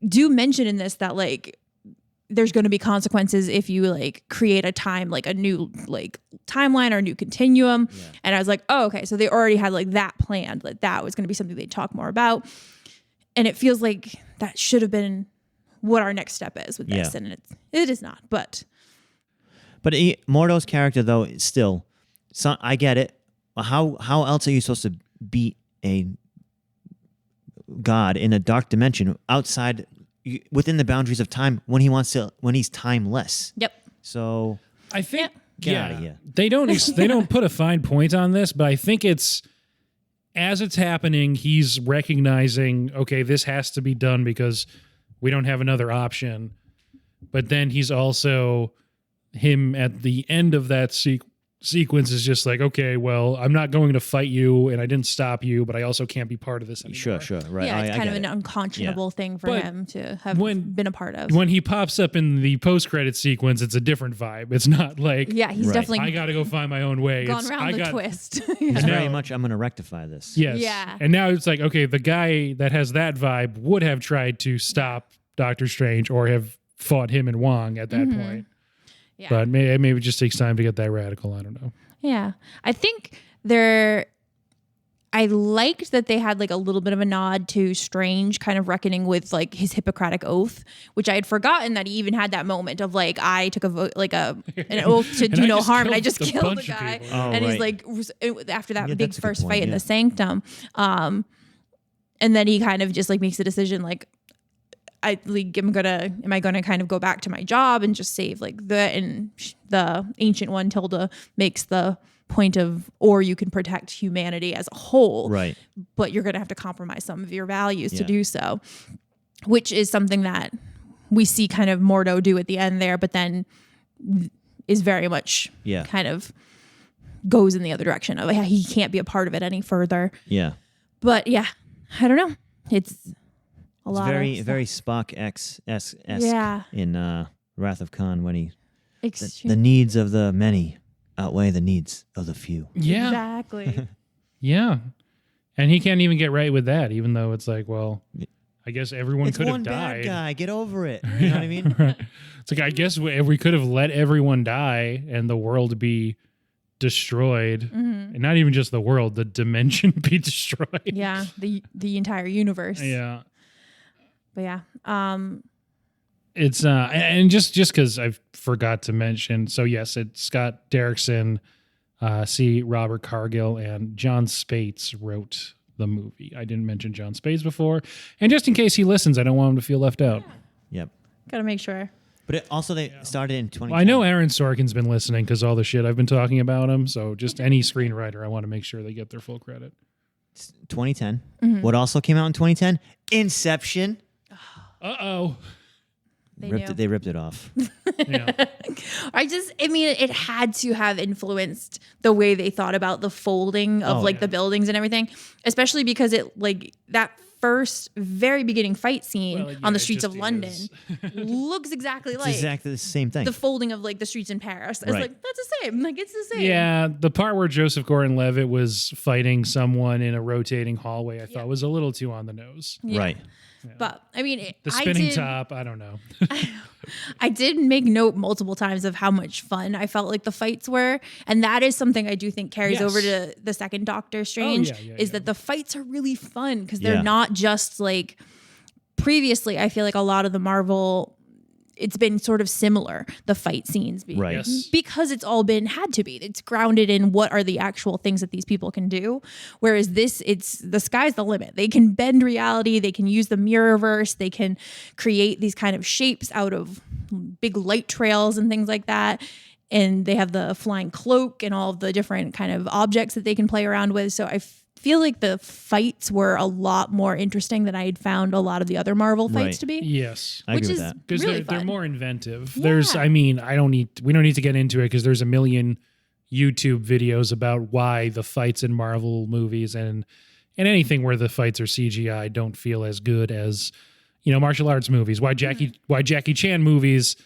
do mention in this that like there's going to be consequences if you like create a new like timeline or a new continuum. Yeah. And I was like, oh, okay. So they already had like that planned, that was going to be something they'd talk more about. And it feels like that should have been what our next step is with this. And it is not, but Mordo's character though, is still, I get it. How else are you supposed to beat a god in a dark dimension outside within the boundaries of time when he's timeless? Yep. So I think get out of here. They don't put a fine point on this, but I think it's as it's happening, he's recognizing, okay, this has to be done because we don't have another option. But then he's also him at the end of that sequence is just like, okay, well, I'm not going to fight you and I didn't stop you, but I also can't be part of this anymore. Sure, right. Yeah, it's kind of an unconscionable thing for him to have been a part of. When he pops up in the post-credit sequence, it's a different vibe. It's not like, he's definitely I got to go find my own way. Gone around the twist. It's very much, I'm going to rectify this. Yes. Yeah. And now it's like, okay, the guy that has that vibe would have tried to stop Doctor Strange or have fought him and Wong at that point. Yeah. But maybe it just takes time to get that radical. I don't know. Yeah. I think I liked that they had like a little bit of a nod to Strange kind of reckoning with like his Hippocratic oath, which I had forgotten that he even had that moment of like, I took an oath to do no harm and I just killed the guy. And he's like, after that big first fight in the Sanctum. And then he kind of just like makes the decision like, am I gonna kind of go back to my job and just save like the ancient one, Tilda, makes the point of, or you can protect humanity as a whole, Right. but you're going to have to compromise some of your values to Yeah. do so, which is something that we see kind of Mordo do at the end there, but then is very much Yeah. kind of goes in the other direction of he can't be a part of it any further. Yeah. But yeah, I don't know. It's a It's lot very, of very Spock esque Yeah. in Wrath of Khan when he extreme. the needs of the many outweigh the needs of the few. Yeah. Exactly. Yeah. And he can't even get right with that, even though it's like, well, I guess everyone It's could have one bad died. guy. Get over it. You know what I mean? Right. It's like, I guess we could have let everyone die and the world be destroyed. And not even just the world, the dimension be destroyed. Yeah, the entire universe. Yeah. But yeah. It's and just because I forgot to mention, so yes, it's Scott Derrickson, C. Robert Cargill, and John Spates wrote the movie. I didn't mention John Spates before, and just in case he listens, I don't want him to feel left out. Yep. Gotta make sure. But it also they started in 2010. Well, I know Aaron Sorkin's been listening because all the shit I've been talking about him. So just any screenwriter, I want to make sure they get their full credit. 2010. What also came out in 2010? Inception. Uh-oh. They knew. They ripped it off. Yeah. I mean, it had to have influenced the way they thought about the folding of the buildings and everything, especially because it that first very beginning fight scene on the streets of London looks exactly like Exactly the same thing. the folding of the streets in Paris. It's Right. that's the same. It's the same. Yeah, the part where Joseph Gordon-Levitt was fighting someone in a rotating hallway, I thought was a little too on the nose. Yeah. Right. But I mean, The spinning top, I don't know. I did make note multiple times of how much fun I felt like the fights were. And that is something I do think carries Yes. over to the second Doctor Strange, is that the fights are really fun because they're Yeah. not just previously, I feel like a lot of the Marvel, it's been sort of similar, the fight scenes. Right. Yes. Because it's all had to be. It's grounded in what are the actual things that these people can do. Whereas this, it's the sky's the limit. They can bend reality. They can use the mirrorverse. They can create these kind of shapes out of big light trails and things like that. And they have the flying cloak and all of the different kind of objects that they can play around with. So I feel like the fights were a lot more interesting than I had found a lot of the other Marvel fights Right. to be. Yes. I Which agree is with that. Because really they're fun. more inventive. Yeah. There's, I mean, we don't need to get into it because there's a million YouTube videos about why the fights in Marvel movies and anything where the fights are CGI don't feel as good as, martial arts movies. Why Jackie Chan movies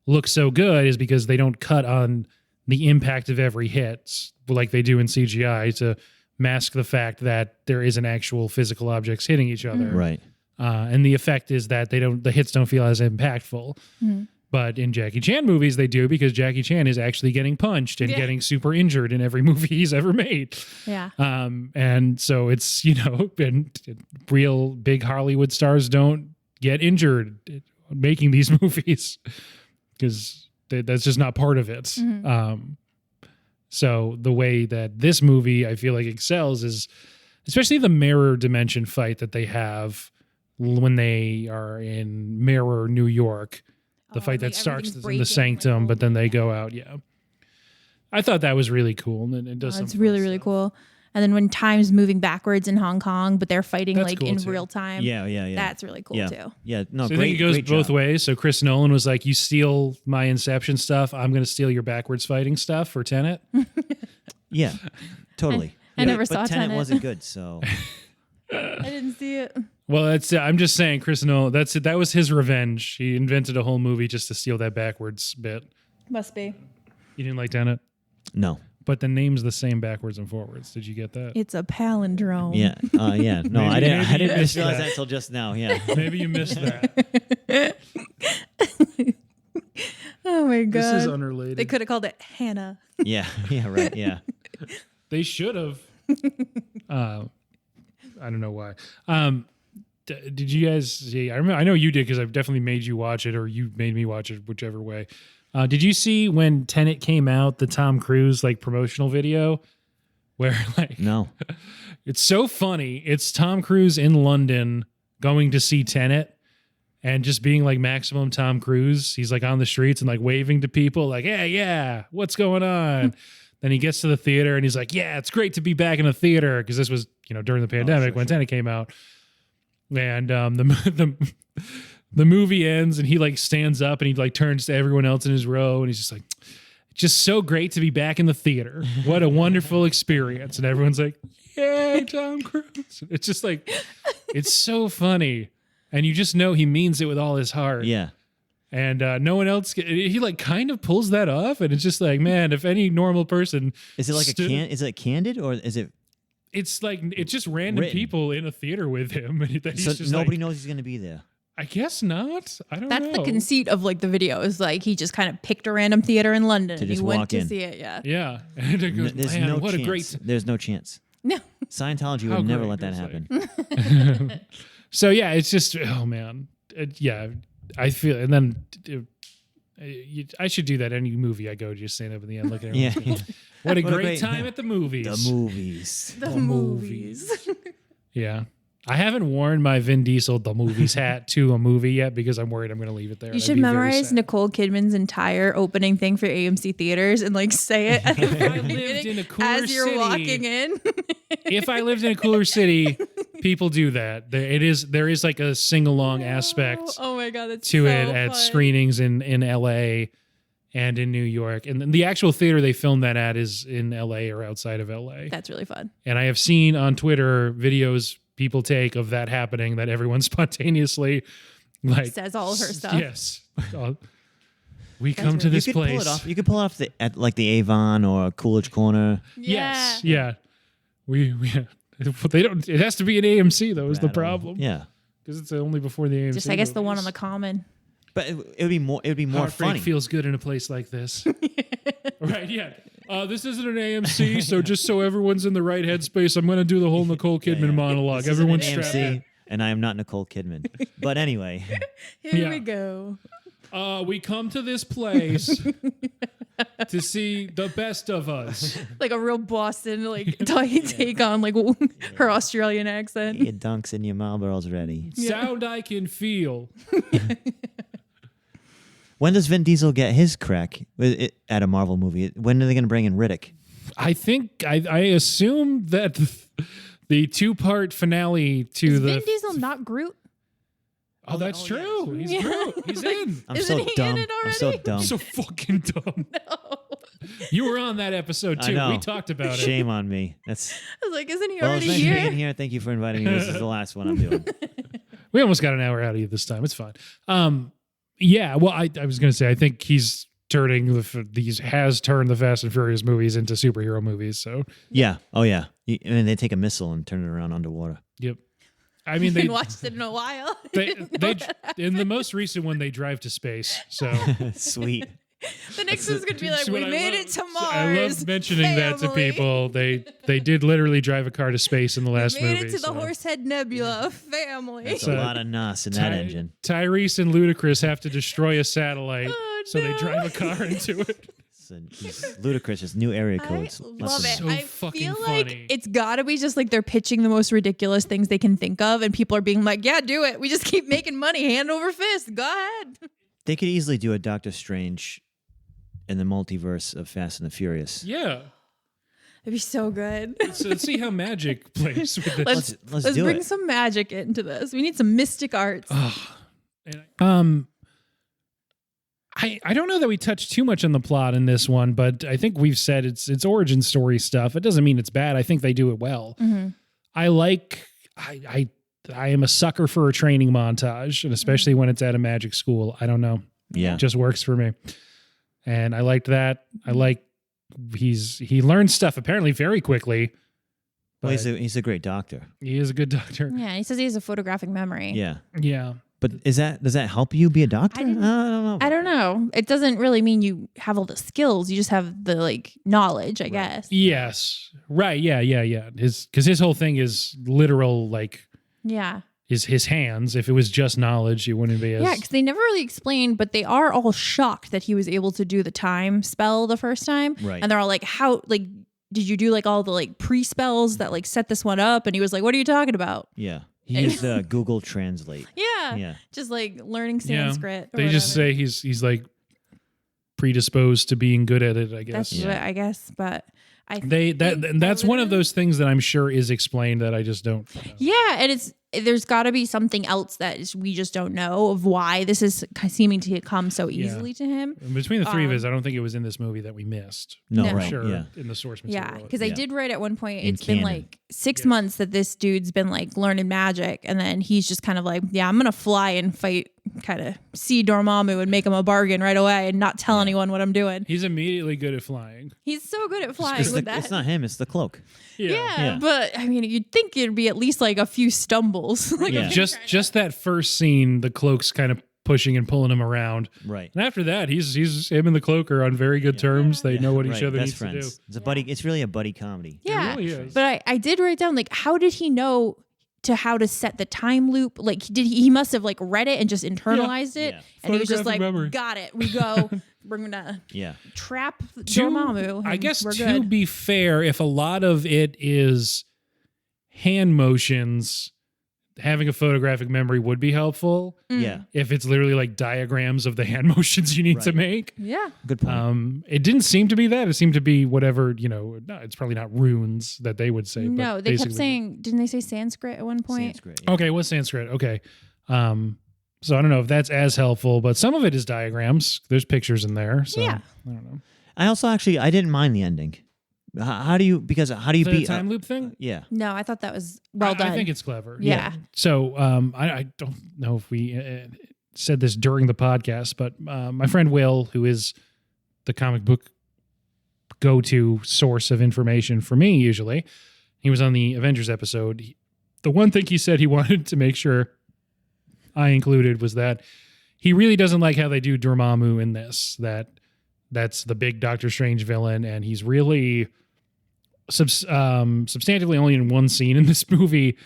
look so good is because they don't cut on the impact of every hit like they do in CGI to mask the fact that there isn't actual physical objects hitting each other. Right. And the effect is that the hits don't feel as impactful. But in Jackie Chan movies, they do because Jackie Chan is actually getting punched and getting super injured in every movie he's ever made. Yeah. And so it's, and real big Hollywood stars don't get injured making these movies because that's just not part of it. So the way that this movie, I feel like, excels is especially the mirror dimension fight that they have when they are in Mirror, New York. The fight that starts in the Sanctum, but then they go out. Yeah. I thought that was really cool. And it does It's some really, fun really stuff. cool. And then when time's moving backwards in Hong Kong, but they're fighting That's cool in too. real time. Yeah. That's really cool yeah. too. Yeah. No, So I great. think it goes great both job. ways. So Chris Nolan was like, you steal my Inception stuff, I'm going to steal your backwards fighting stuff for Tenet. Yeah. Totally. I never but saw Tenet Tenet. wasn't good, so I didn't see it. Well, that's I'm just saying, Chris Nolan, that's it. That was his revenge. He invented a whole movie just to steal that backwards bit. Must be. You didn't like Tenet? no. But the name's the same backwards and forwards. Did you get that? It's a palindrome. Yeah. Yeah. No, I Maybe you didn't missed realize that. that until just now. Yeah. Maybe you missed that. Oh my god. This is unrelated. They could have called it Hannah. Yeah. Yeah. Right. Yeah. They should have. I don't know why. Did you guys see? I know you did because I've definitely made you watch it, or you made me watch it, whichever way. Did you see when Tenet came out, the Tom Cruise promotional video, where No. it's so funny. It's Tom Cruise in London going to see Tenet. And just being maximum Tom Cruise, he's on the streets and waving to people, yeah, what's going on? Then he gets to the theater and he's like, yeah, it's great to be back in a theater. Because this was, during the pandemic when Tenet came out. And the movie ends and he like stands up and he like turns to everyone else in his row and he's just like, just so great to be back in the theater. What a wonderful experience. And everyone's like, yay, Tom Cruise. It's just like, it's so funny. And you just know he means it with all his heart. Yeah. And no one else, he like kind of pulls that off. And it's just like, man, if any normal person. Is it like is it candid or is it? It's like, it's just random people in a theater with him. And he's so just nobody like, knows he's going to be there. I guess not. I don't know. That's the conceit of like the video is like he just kind of picked a random theater in London To and he just went walk to in. see it. Yeah. Yeah. And it goes, There's man, no what chance. a great. There's no chance. No. Scientology How would never great let that it's happen. So yeah, it's just, oh man. I feel, and then I should do that any movie I go to, just stand up in the end, look at everyone. Yeah. What a great time at the movies. The movies. The movies. Yeah. I haven't worn my Vin Diesel The Movies hat to a movie yet because I'm worried I'm going to leave it there. You should memorize Nicole Kidman's entire opening thing for AMC theaters and like say it at the very beginning as you're walking in. If I lived in a cooler city, people do that. There is like a sing-along aspect Oh my God, that's to so it at fun. screenings in LA and in New York. And the actual theater they filmed that at is in LA or outside of LA. That's really fun. And I have seen on Twitter videos people take of that happening, that everyone spontaneously like Says all of her stuff. Yes. We come to this you could place. Pull it off. You could pull it off at like the Avon or Coolidge Corner. Yes. Yeah. We they don't. It has to be an AMC though. Is the problem? Yeah. Because it's only before the AMC. Just I guess the one on movies. the Common. But it would be more. It would be more Heartbreak funny. feels good in a place like this. Right? Yeah. This isn't an AMC, so just so everyone's in the right headspace, I'm going to do the whole Nicole Kidman monologue. This isn't Everyone's an strapped in. AMC, and I am not Nicole Kidman. But anyway, Here we go. We come to this place to see the best of us. Like a real Boston like take on like her Australian accent. your dunks and your Marlboro's ready. Sound I can feel. When does Vin Diesel get his crack at a Marvel movie? When are they going to bring in Riddick? I think I assume that the 2-part finale to Is the Vin Diesel not Groot? Oh, that's true. He's Groot. He's in. I'm Isn't so he in dumb. it I'm so already? dumb. So fucking dumb. You were on that episode I too. know. We talked about it. Shame on me. That's I was like, isn't he well. It's already nice here? being here. Thank you for inviting me. This is the last one I'm doing. We almost got an hour out of you this time. It's fine. Yeah. Well, I was going to say I think he's turning has turned the Fast and Furious movies into superhero movies. So Yeah. Oh yeah. And they take a missile and turn it around underwater. yep. I mean, I they haven't watched it in a while. they in the most recent one they drive to space. So Sweet. The next one's gonna be like, That's we what I made love. it to Mars. I love mentioning that to family. people. They did literally drive a car to space in the last Made movie. it to the so. Horsehead Nebula, family. That's So- a lot of nos in that engine. Tyrese and Ludacris have to destroy a satellite, Oh, so they no. drive a car into it. It's ludicrous. It's new area I codes. love it. So I fucking feel funny. like it's gotta be just like they're pitching the most ridiculous things they can think of, and people are being like, "Yeah, do it. We just keep making money, hand over fist. Go ahead." They could easily do a Doctor Strange in the multiverse of Fast and the Furious. Yeah. It'd be so good. So let's see how magic plays with this. Let's do bring it. some magic into this. We need some mystic arts. I don't know that we touched too much on the plot in this one, but I think we've said it's origin story stuff. It doesn't mean it's bad. I think they do it well. Mm-hmm. I am a sucker for a training montage, and especially when it's at a magic school. I don't know. Yeah. It just works for me. And I liked that. I like he learns stuff apparently very quickly. Well, But he's a great doctor. he is a good doctor. Yeah, he says he has a photographic memory. Yeah. Yeah. But does that help you be a doctor? I don't know. I don't know. It doesn't really mean you have all the skills. You just have the like knowledge, I guess. Yes. Right. Yeah. Because his whole thing is literal, like Yeah. his hands. If it was just knowledge, he wouldn't be as. Yeah, because they never really explained, but they are all shocked that he was able to do the time spell the first time. Right. And they're all like, how, like, did you do like all the like pre-spells that like set this one up? And he was like, what are you talking about? Yeah. He used Google Translate. Yeah. Yeah. Just like learning Yeah. Sanskrit. or They just whatever. say he's like predisposed to being good at it, I guess. That's what I guess, but That's one of those things that I'm sure is explained that I just don't know. Yeah, and there's got to be something else that we just don't know of why this is seeming to come so easily to him. And between the three of us, I don't think it was in this movie that we missed. No, No. right. Sure, Yeah. in the source material. Yeah, because I did write at one point, In it's been canon. like 6 months that this dude's been like learning magic, and then he's just kind of like, yeah, I'm gonna fly and fight, kind of see Dormammu and make him a bargain right away and not tell anyone what I'm doing. He's immediately good at flying. He's so good at flying It's, with the, that. it's not him. It's the cloak. Yeah, but I mean, you'd think it'd be at least like a few stumbles. Like, Yeah. Just that first scene, the cloak's kind of pushing and pulling him around. Right. And after that, he's him and the cloak are on very good terms. They know what each Right. other Best needs friends. to do. It's a buddy. It's really a buddy comedy. Yeah, really is. but I did write down like, how did he know how to set the time loop? Like, he must have like read it and just internalized it, Yeah. and he was just Photographic like, memory. got it. We go. We're gonna Yeah. trap Dormammu. I and guess we're to good. be fair, if a lot of it is hand motions, having a photographic memory would be helpful. Yeah. If it's literally like diagrams of the hand motions you need to Right. make. Yeah. Good point. It didn't seem to be that. It seemed to be whatever, no, it's probably not runes that they would say. No, but they kept basically- saying, didn't they say Sanskrit at one point? Sanskrit. Yeah. Okay, what's Sanskrit? Okay. So I don't know if that's as helpful, but some of it is diagrams. There's pictures in there. So Yeah. I don't know. I also I didn't mind the ending. How do you The beat time loop thing? Yeah. No, I thought that was well done. I think it's clever. Yeah. So I don't know if we said this during the podcast, but my friend Will, who is the comic book go-to source of information for me usually, he was on the Avengers episode. The one thing he said he wanted to make sure I included was that he really doesn't like how they do Dormammu in this. That's the big Doctor Strange villain, and he's really substantively only in one scene in this movie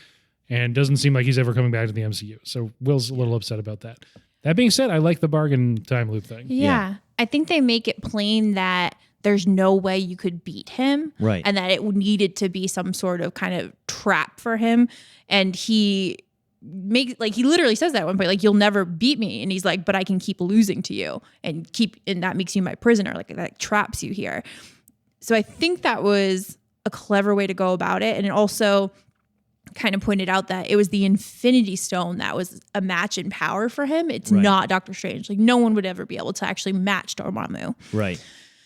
and doesn't seem like he's ever coming back to the MCU. So Will's a little upset about that. That being said, I like the bargain time loop thing. Yeah. I think they make it plain that there's no way you could beat him. Right. And that it needed to be some sort of kind of trap for him. And he literally says that at one point, like, you'll never beat me. And he's like, but I can keep losing to you and that makes you my prisoner. Like, that traps you here. So I think that was a clever way to go about it. And it also kind of pointed out that it was the Infinity Stone that was a match in power for him. It's Right. not Doctor Strange. Like, no one would ever be able to actually match Dormammu. Right.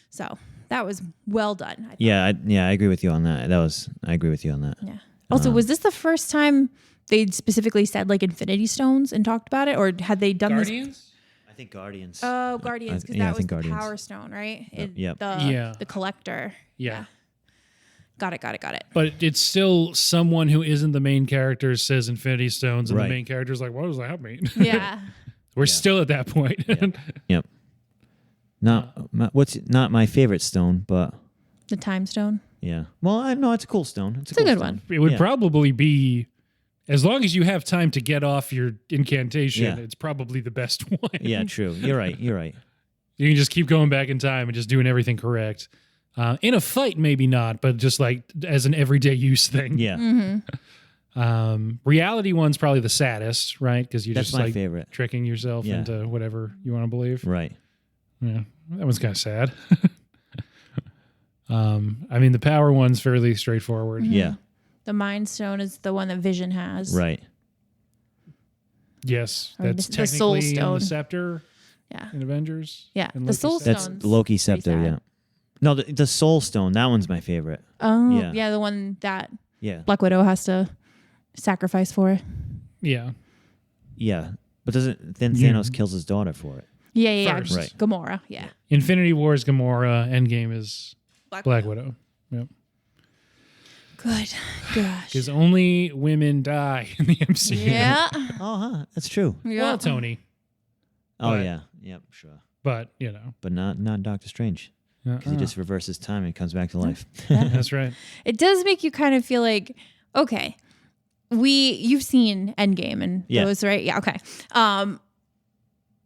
So that was well done. I thought. Yeah. I agree with you on that. I agree with you on that. Yeah. Also, was this the first time they specifically said like Infinity Stones and talked about it, or had they done this? Guardians? I think Guardians. Oh, Guardians, because I that was think the Guardians. Power Stone, right? Yep. The Collector. Yeah. Got it. But it's still someone who isn't the main character says Infinity Stones, and Right. the main character's like, what does that mean? Yeah. We're still at that point. Yep. Not my favorite stone, but The Time Stone. yeah. Well, I know it's a cool stone. It's a a cool good stone. one. It would Yeah. probably be, as long as you have time to get off your incantation, Yeah. it's probably the best one. Yeah, true. You're right. You can just keep going back in time and just doing everything correct. In a fight, maybe not, but just like as an everyday use thing. Yeah. Mm-hmm. Reality one's probably the saddest, right? Because you're That's just my like favorite. tricking yourself Yeah. into whatever you want to believe. Right. Yeah, that one's kind of sad. I mean, the power one's fairly straightforward. Yeah. The Mind Stone is the one that Vision has. Right. Yes, Or that's the Soul technically in Stone. the Scepter Yeah. in Avengers. Yeah. and The Loki's Soul Scepter. That's Stone's Loki pretty scepter. sad. Yeah. No, the Soul Stone. That one's my favorite. Oh, Yeah. yeah. The one that Yeah. Black Widow has to sacrifice for. Yeah, Yeah. But then Yeah. Thanos kills his daughter for it. Yeah. First. Right. Gamora. Yeah. Infinity War is Gamora. Endgame is Black Widow. Yep. Good. Gosh. Because only women die in the MCU. Yeah. Oh, huh. That's true. Yeah. Well, Tony, Oh But- yeah. Yep. Sure. but But not Doctor Strange because he just reverses time and comes back to life. that's right. It does make you kind of feel like, okay, you've seen Endgame and Yeah. those, right? Yeah, okay.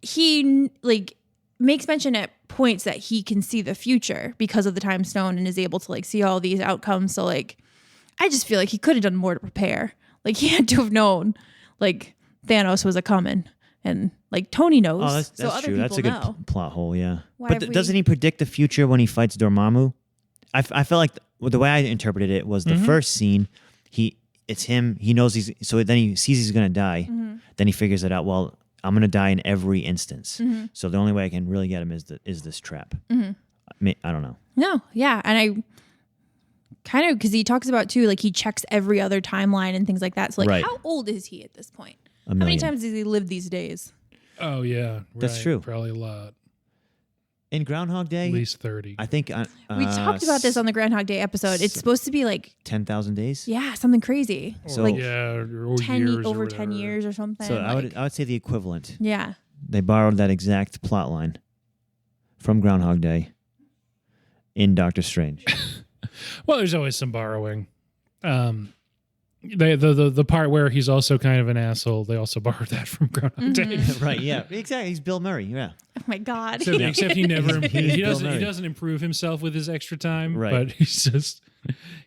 He like makes mention at points that he can see the future because of the time stone and is able to like see all these outcomes. So like, I just feel like he could have done more to prepare. Like he had to have known like Thanos was a coming and Like Tony knows, Oh, that's so other true. people That's a good know. plot hole, yeah. Why But have we- doesn't he predict the future when he fights Dormammu? I felt like the way I interpreted it was the first scene, it's him, he knows so then he sees he's going to die. Then he figures it out, well, I'm going to die in every instance. So the only way I can really get him is this trap. I don't know. No, yeah, and I kind of because he talks about too, like he checks every other timeline and things like that. So like, Right. how old is he at this point? A How many million. times does he live these days? Oh yeah, That's right. true. Probably a lot. In Groundhog Day, At least 30. I think We talked about this on the Groundhog Day episode. It's supposed to be like 10,000 days. yeah, something crazy. So- like yeah, or 10 years over or 10 whatever. years or something. So I like- would say the equivalent. yeah. They borrowed that exact plot line from Groundhog Day in Doctor Strange. Well, there's always some borrowing. The part where he's also kind of an asshole, they also borrowed that from Groundhog Day. Right, yeah. Exactly. He's Bill Murray, yeah. Oh my god. Except he never He's he Bill doesn't he Murray. doesn't improve himself with his extra time, Right. but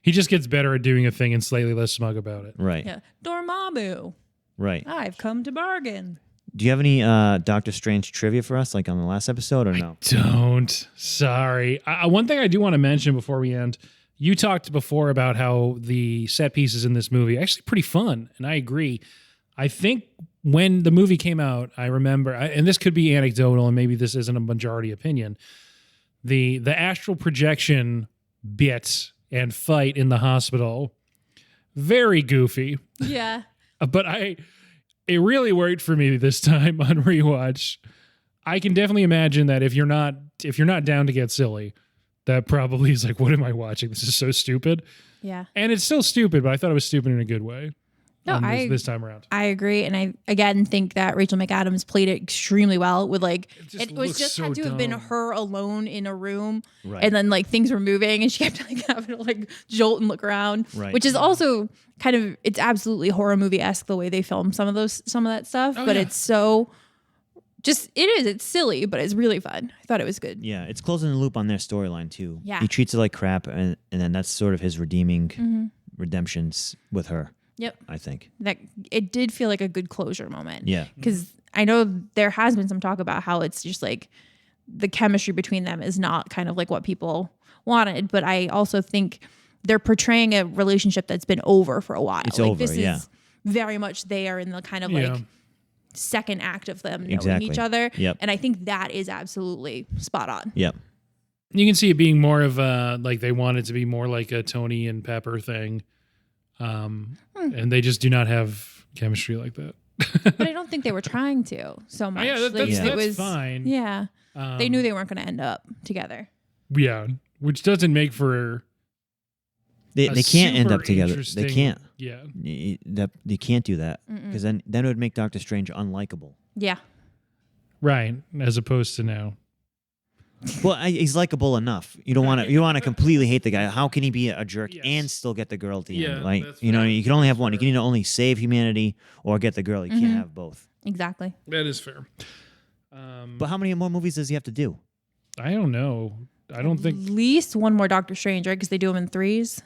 he just gets better at doing a thing and slightly less smug about it. Right, yeah. Dormammu, right. I've come to bargain. Do you have any Doctor Strange trivia for us, like on the last episode, or no? Don't. Sorry. One thing I do want to mention before we end, you talked before about how the set pieces in this movie are actually pretty fun, and I agree. I think when the movie came out, I remember, and this could be anecdotal, and maybe this isn't a majority opinion, the astral projection bit and fight in the hospital, very goofy. Yeah. But it really worked for me this time on rewatch. I can definitely imagine that if you're not down to get silly, that probably is like, what am I watching? This is so stupid. Yeah. And it's still stupid, but I thought it was stupid in a good way. No, this time around. I agree, and I again think that Rachel McAdams played it extremely well. With like, just it was looks just so had to have been dumb. her alone in a room, Right. and then like things were moving, and she kept like having to like jolt and look around, Right. which is also kind of it's absolutely horror movie esque the way they film some of that stuff, Oh, but yeah. it's so it's silly, but it's really fun. I thought it was good. Yeah, it's closing the loop on their storyline too. Yeah. He treats it like crap, and then that's sort of his redeeming Mm-hmm. redemptions with her, Yep, I think. that it did feel like a good closure moment. Yeah. Because I know there has been some talk about how it's just like the chemistry between them is not kind of like what people wanted. But I also think they're portraying a relationship that's been over for a while. It's like over, this yeah. is very much they are in the kind of Yeah. like second act of them knowing Exactly. each other. Yep. And I think that is absolutely spot on. Yep. You can see it being more of a, like they want it to be more like a Tony and Pepper thing. And they just do not have chemistry like that. But I don't think they were trying to so much. Yeah, Like, that's it was fine. Yeah. They knew they weren't going to end up together. Yeah, which doesn't make for They a can't end super up together. They interesting- can't. Yeah, They can't do that because then it would make Doctor Strange unlikable. Yeah. right. As opposed to now. Well, he's likable enough. You don't want to completely hate the guy. How can he be a jerk Yes. and still get the girl at the Yeah, end? Like that's you know, fair. you can only have one. You can either only save humanity or get the girl. You can't have both. Exactly. That is fair. But how many more movies does he have to do? I don't know. I don't think At least one more Doctor Strange, right? Because they do them in threes.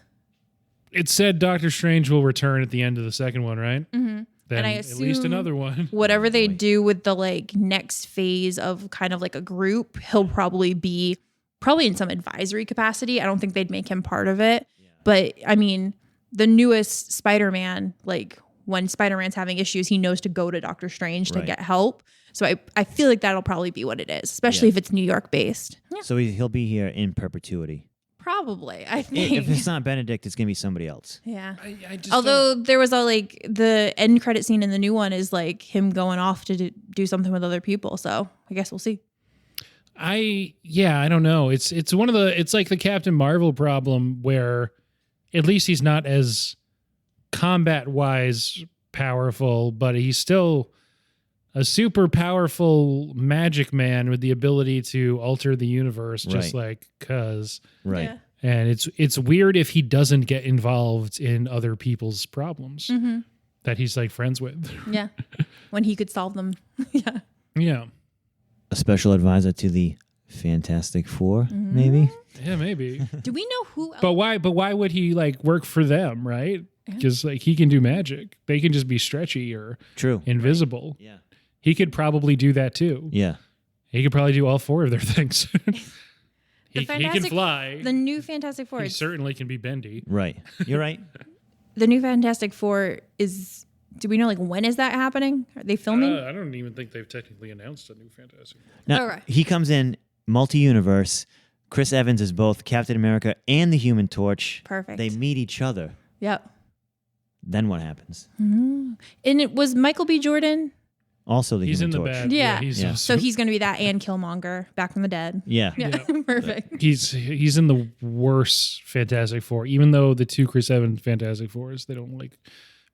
it said Doctor Strange will return at the end of the second one, right? Mm-hmm. Then And I at least assume- another one. Whatever they do with the like next phase of kind of like a group, he'll probably be in some advisory capacity. I don't think they'd make him part of it. But I mean, the newest Spider-Man, like when Spider-Man's having issues, he knows to go to Doctor Strange to Right. get help. So I feel like that'll probably be what it is, especially Yeah. if it's New York based. Yeah, So he'll be here in perpetuity. probably. I If think. it's not Benedict, it's gonna be somebody else. Yeah. I just Although there was a like the end credit scene in the new one is like him going off to do something with other people. So I guess we'll see. I don't know. It's one of the it's like the Captain Marvel problem where at least he's not as combat wise powerful, but he's still a super powerful magic man with the ability to alter the universe, just Right. like cuz. Right. Yeah. And it's weird if he doesn't get involved in other people's problems that he's like friends with. Yeah. When he could solve them. Yeah. Yeah. A special advisor to the Fantastic Four, maybe. Yeah, maybe. Do we know who else? But why would he like work for them, right? Because like he can do magic. They can just be stretchy or True. invisible. Yeah. he could probably do that too. Yeah. He could probably do all 4 of their things. he can Fantastic- fly. The new Fantastic Four. He certainly can be bendy. Right. You're right. The new Fantastic Four is. Do we know when is that happening? Are they filming? I don't even think they've technically announced a new Fantastic Four. Now, All right. he comes in multi-universe. Chris Evans is both Captain America and the Human Torch. Perfect. They meet each other. Yep. Then what happens? And it was Michael B. Jordan. Also the He's in Human the Torch. bad. Yeah. He's Yeah. So he's going to be that and Killmonger back from the dead. Yeah. Yeah. Perfect. he's in the worst Fantastic Four, even though the 2 Chris Evans Fantastic Fours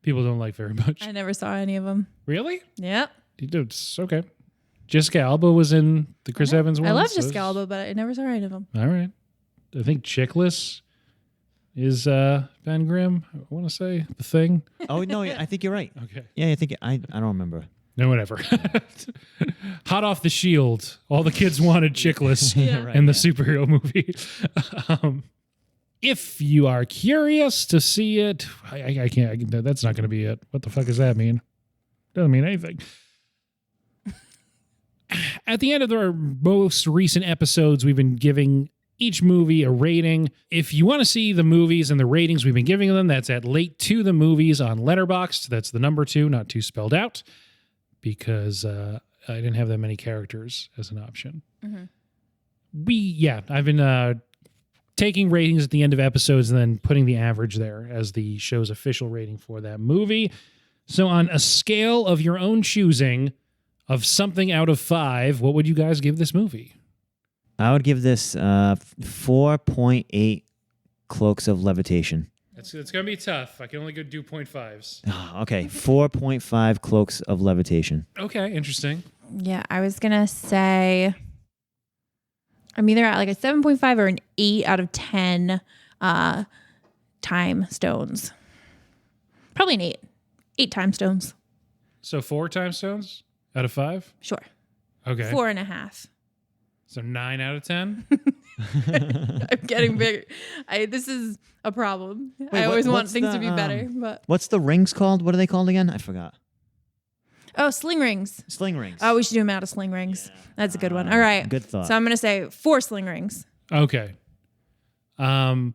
people don't like very much. I never saw any of them. Really? Yep. It's okay. Jessica Alba was in the Chris Evans one. I love Jessica Alba, but I never saw any of them. All right. I think Chickless is Ben Grimm. I want to say The Thing. Oh no, I think you're right. Okay. Yeah, I think I don't remember. No, whatever. Hot off the shield. All the kids wanted Chickless Right, in the yeah. superhero movie. If you are curious to see it, I can't. That's not going to be it. What the fuck does that mean? Doesn't mean anything. At the end of our most recent episodes, we've been giving each movie a rating. If you want to see the movies and the ratings we've been giving them, that's at Late to the Movies on Letterboxd. That's the number 2, not 2 spelled out, because I didn't have that many characters as an option. I've been taking ratings at the end of episodes and then putting the average there as the show's official rating for that movie. So on a scale of your own choosing of something out of 5, what would you guys give this movie? I would give this 4.8 cloaks of levitation. It's going to be tough. I can only go do 0.5s. Okay, 4.5 cloaks of levitation. Okay, interesting. Yeah, I was going to say I'm either at a 7.5 or an 8 out of 10 time stones. Probably an 8. 8 time stones. So 4 time stones out of 5? Sure. Okay. 4.5. So 9 out of 10? I'm getting bigger. This is a problem. I always want things to be better. But What's the rings called? What are they called again? I forgot. Oh, sling rings. Sling rings. Oh, we should do them out of sling rings. That's a good one. All right. Good thought. So I'm going to say 4 sling rings. Okay. And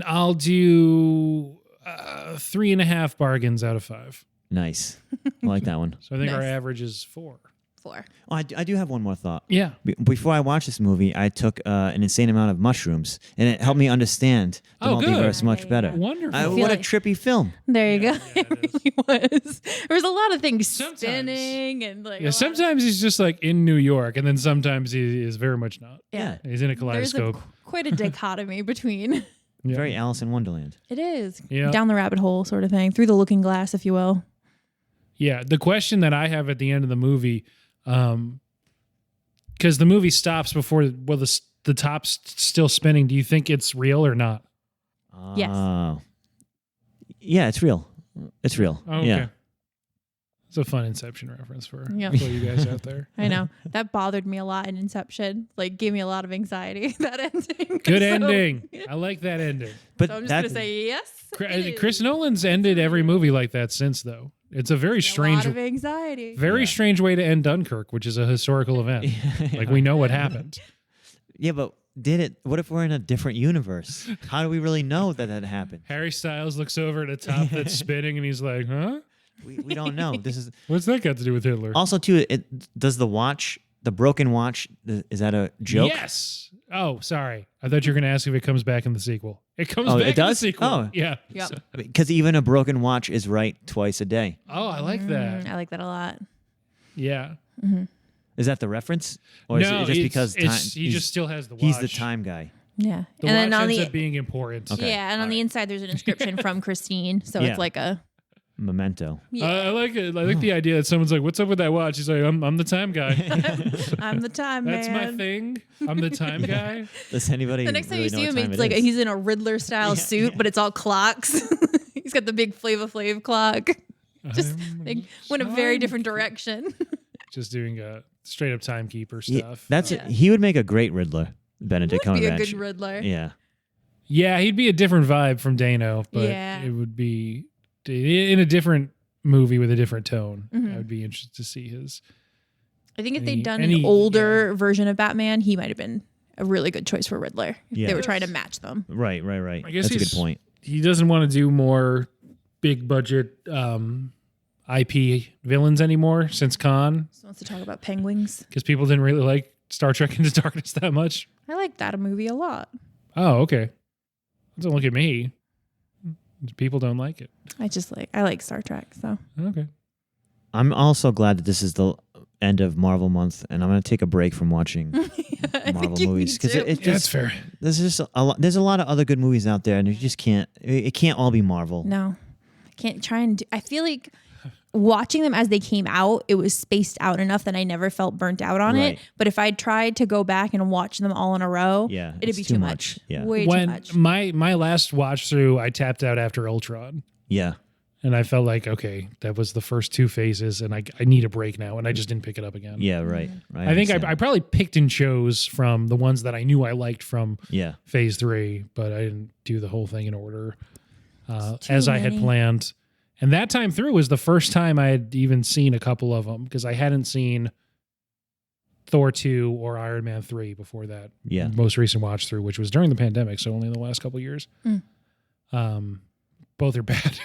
I'll do 3.5 bargains out of 5. Nice. I like that one. So I think our Nice. average is 4. 4. Oh, I do have one more thought. Yeah. Before I watched this movie, I took an insane amount of mushrooms, and it helped me understand the Oh, good. multiverse much better. Wonderful. What a like- trippy film. There you Yeah, go. yeah, it is. He was. There was a lot of things Sometimes. spinning and Yeah, sometimes he's just in New York, and then sometimes he is very much not. Yeah. He's in a There's kaleidoscope. quite a dichotomy between. Yeah. Very Alice in Wonderland. It is. Yeah. Down the rabbit hole sort of thing. Through the looking glass, if you will. Yeah, the question that I have at the end of the movie, because the movie stops before the top's still spinning. Do you think it's real or not? Yes. Yeah, it's real. It's real. Oh, okay. Yeah. It's a fun Inception reference for Yeah. you guys out there. I know. That bothered me a lot in Inception. Gave me a lot of anxiety, that ending. Good So- ending. I like that ending. But So I'm just that, going to say yes. it is. Chris Nolan's ended every movie like that since, though. It's a very A strange, lot of anxiety. very Yeah. strange way to end Dunkirk, which is a historical event. We know what happened. yeah, but what if we're in a different universe? How do we really know that happened? Harry Styles looks over at a top that's spinning, and he's like, "Huh? We don't know. This is What's that got to do with Hitler?" also too. Does the broken watch? Is that a joke? Yes. Oh, sorry. I thought you were going to ask if it comes back in the sequel. It comes Oh, back it in the does? sequel. Oh. Yeah. Yep. So- Because even a broken watch is right twice a day. oh, I like that. I like that a lot. Yeah. Is that the reference, or is No, it just it's- because time, he just still has the watch. he's the time guy? Yeah. The and then watch on ends the up being important. Okay. yeah, and on the inside there's an inscription from Christine, so Yeah. it's like a Memento. I like it. I like the idea that someone's like, "What's up with that watch?" He's like, "I'm the time guy. I'm the time That's man. my thing. I'm the time guy." Does anybody The next time really you know see what him, time it's it like is? he's in a Riddler style suit, but it's all clocks. He's got the big Flava Flav clock. Just I'm went a very time different direction. Just doing straight up timekeeper Yeah, stuff. that's Yeah. it. He would make a great Riddler. Benedict Would be a Cumberbatch. good Riddler. Yeah. Yeah, he'd be a different vibe from Dano, but Yeah. it would be in a different movie with a different tone. I would be interested to see his. I think if Any- they'd done any- an older version of Batman, he might have been a really good choice for Riddler. If Yeah. they were trying to match them. Right. I guess That's a good point. He doesn't want to do more big budget IP villains anymore since Khan, Just wants to talk about penguins. because people didn't really like Star Trek Into Darkness that much. I like that movie a lot. Oh, okay. Don't look at me. People don't like it. I like Star Trek, so Okay. I'm also glad that this is the end of Marvel month, and I'm going to take a break from watching I Marvel think you movies need because to. it Yeah, that's just fair. there's just a lot. There's a lot of other good movies out there, and you just can't. It can't all be Marvel. No, I can't try and do. I feel like watching them as they came out, it was spaced out enough that I never felt burnt out on Right. it. But if I tried to go back and watch them all in a row, Yeah, it'd it's be too too much. much. Yeah. Way too When much. my last watch through, I tapped out after Ultron. Yeah, And I felt like, okay, that was the first two phases, and I need a break now, and I just didn't pick it up again. yeah, right. I think understand. I probably picked and chose from the ones that I knew I liked from Yeah, phase 3, but I didn't do the whole thing in order It's too as I had many. planned. And that time through was the first time I had even seen a couple of them, because I hadn't seen Thor 2 or Iron Man 3 before that yeah. most recent watch through, which was during the pandemic, so only in the last couple of years. Both are bad.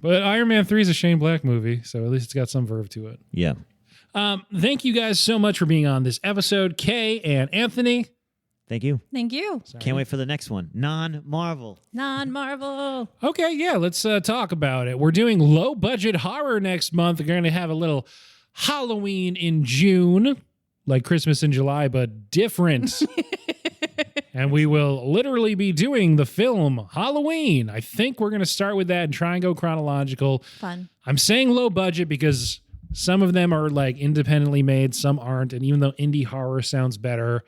But Iron Man 3 is a Shane Black movie, so at least it's got some verve to it. Yeah. Thank you guys so much for being on this episode, Kay and Anthony. Thank you. Thank you. Can't wait for the next one. Non-Marvel. Non-Marvel. Okay, yeah, let's talk about it. We're doing low budget horror next month. We're going to have a little Halloween in June, like Christmas in July, but different. And we will literally be doing the film Halloween. I think we're going to start with that and try and go chronological. Fun. I'm saying low budget because some of them are like independently made, some aren't. And even though indie horror sounds better,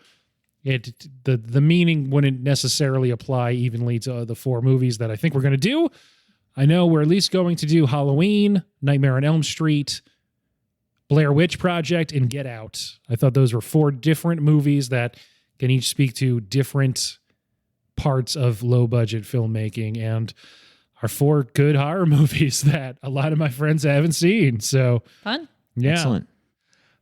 the meaning wouldn't necessarily apply evenly to the 4 movies that I think we're going to do. I know we're at least going to do Halloween, Nightmare on Elm Street, Blair Witch Project, and Get Out. I thought those were 4 different movies that can each speak to different parts of low budget filmmaking and are 4 good horror movies that a lot of my friends haven't seen. So Fun. yeah. Excellent.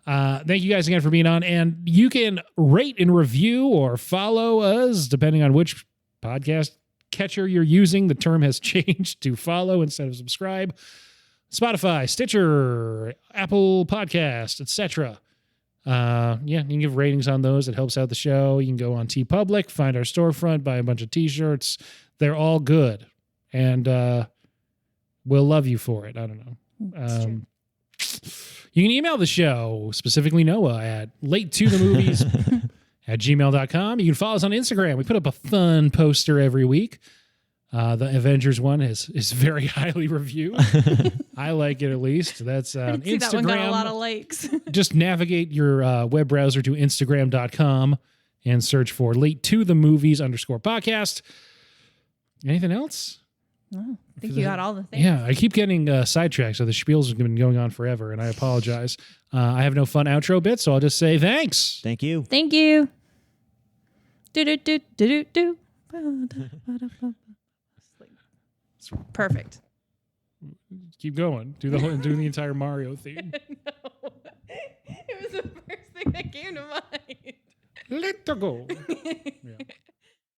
Thank you guys again for being on. And you can rate and review or follow us depending on which podcast catcher you're using. The term has changed to follow instead of subscribe. Spotify, Stitcher, Apple Podcast, etc. Yeah, you can give ratings on those. It helps out the show. You can go on TeePublic, find our storefront, buy a bunch of t-shirts. They're all good. And we'll love you for it. I don't know. You can email the show, specifically Noah, at late2themovies at gmail.com. You can follow us on Instagram. We put up a fun poster every week. The Avengers one is very highly reviewed. I like it at least. That's I Instagram. see that one got a lot of likes. Just navigate your web browser to Instagram.com and search for late2themovies_podcast. Anything else? Oh, I think you got all the things. Yeah, I keep getting sidetracked, so the spiels have been going on forever, and I apologize. I have no fun outro bits, so I'll just say thanks. Thank you. Thank you. Do do do do do do. Perfect. Keep going. Do the entire Mario theme. No. It was the first thing that came to mind. Let go. Yeah.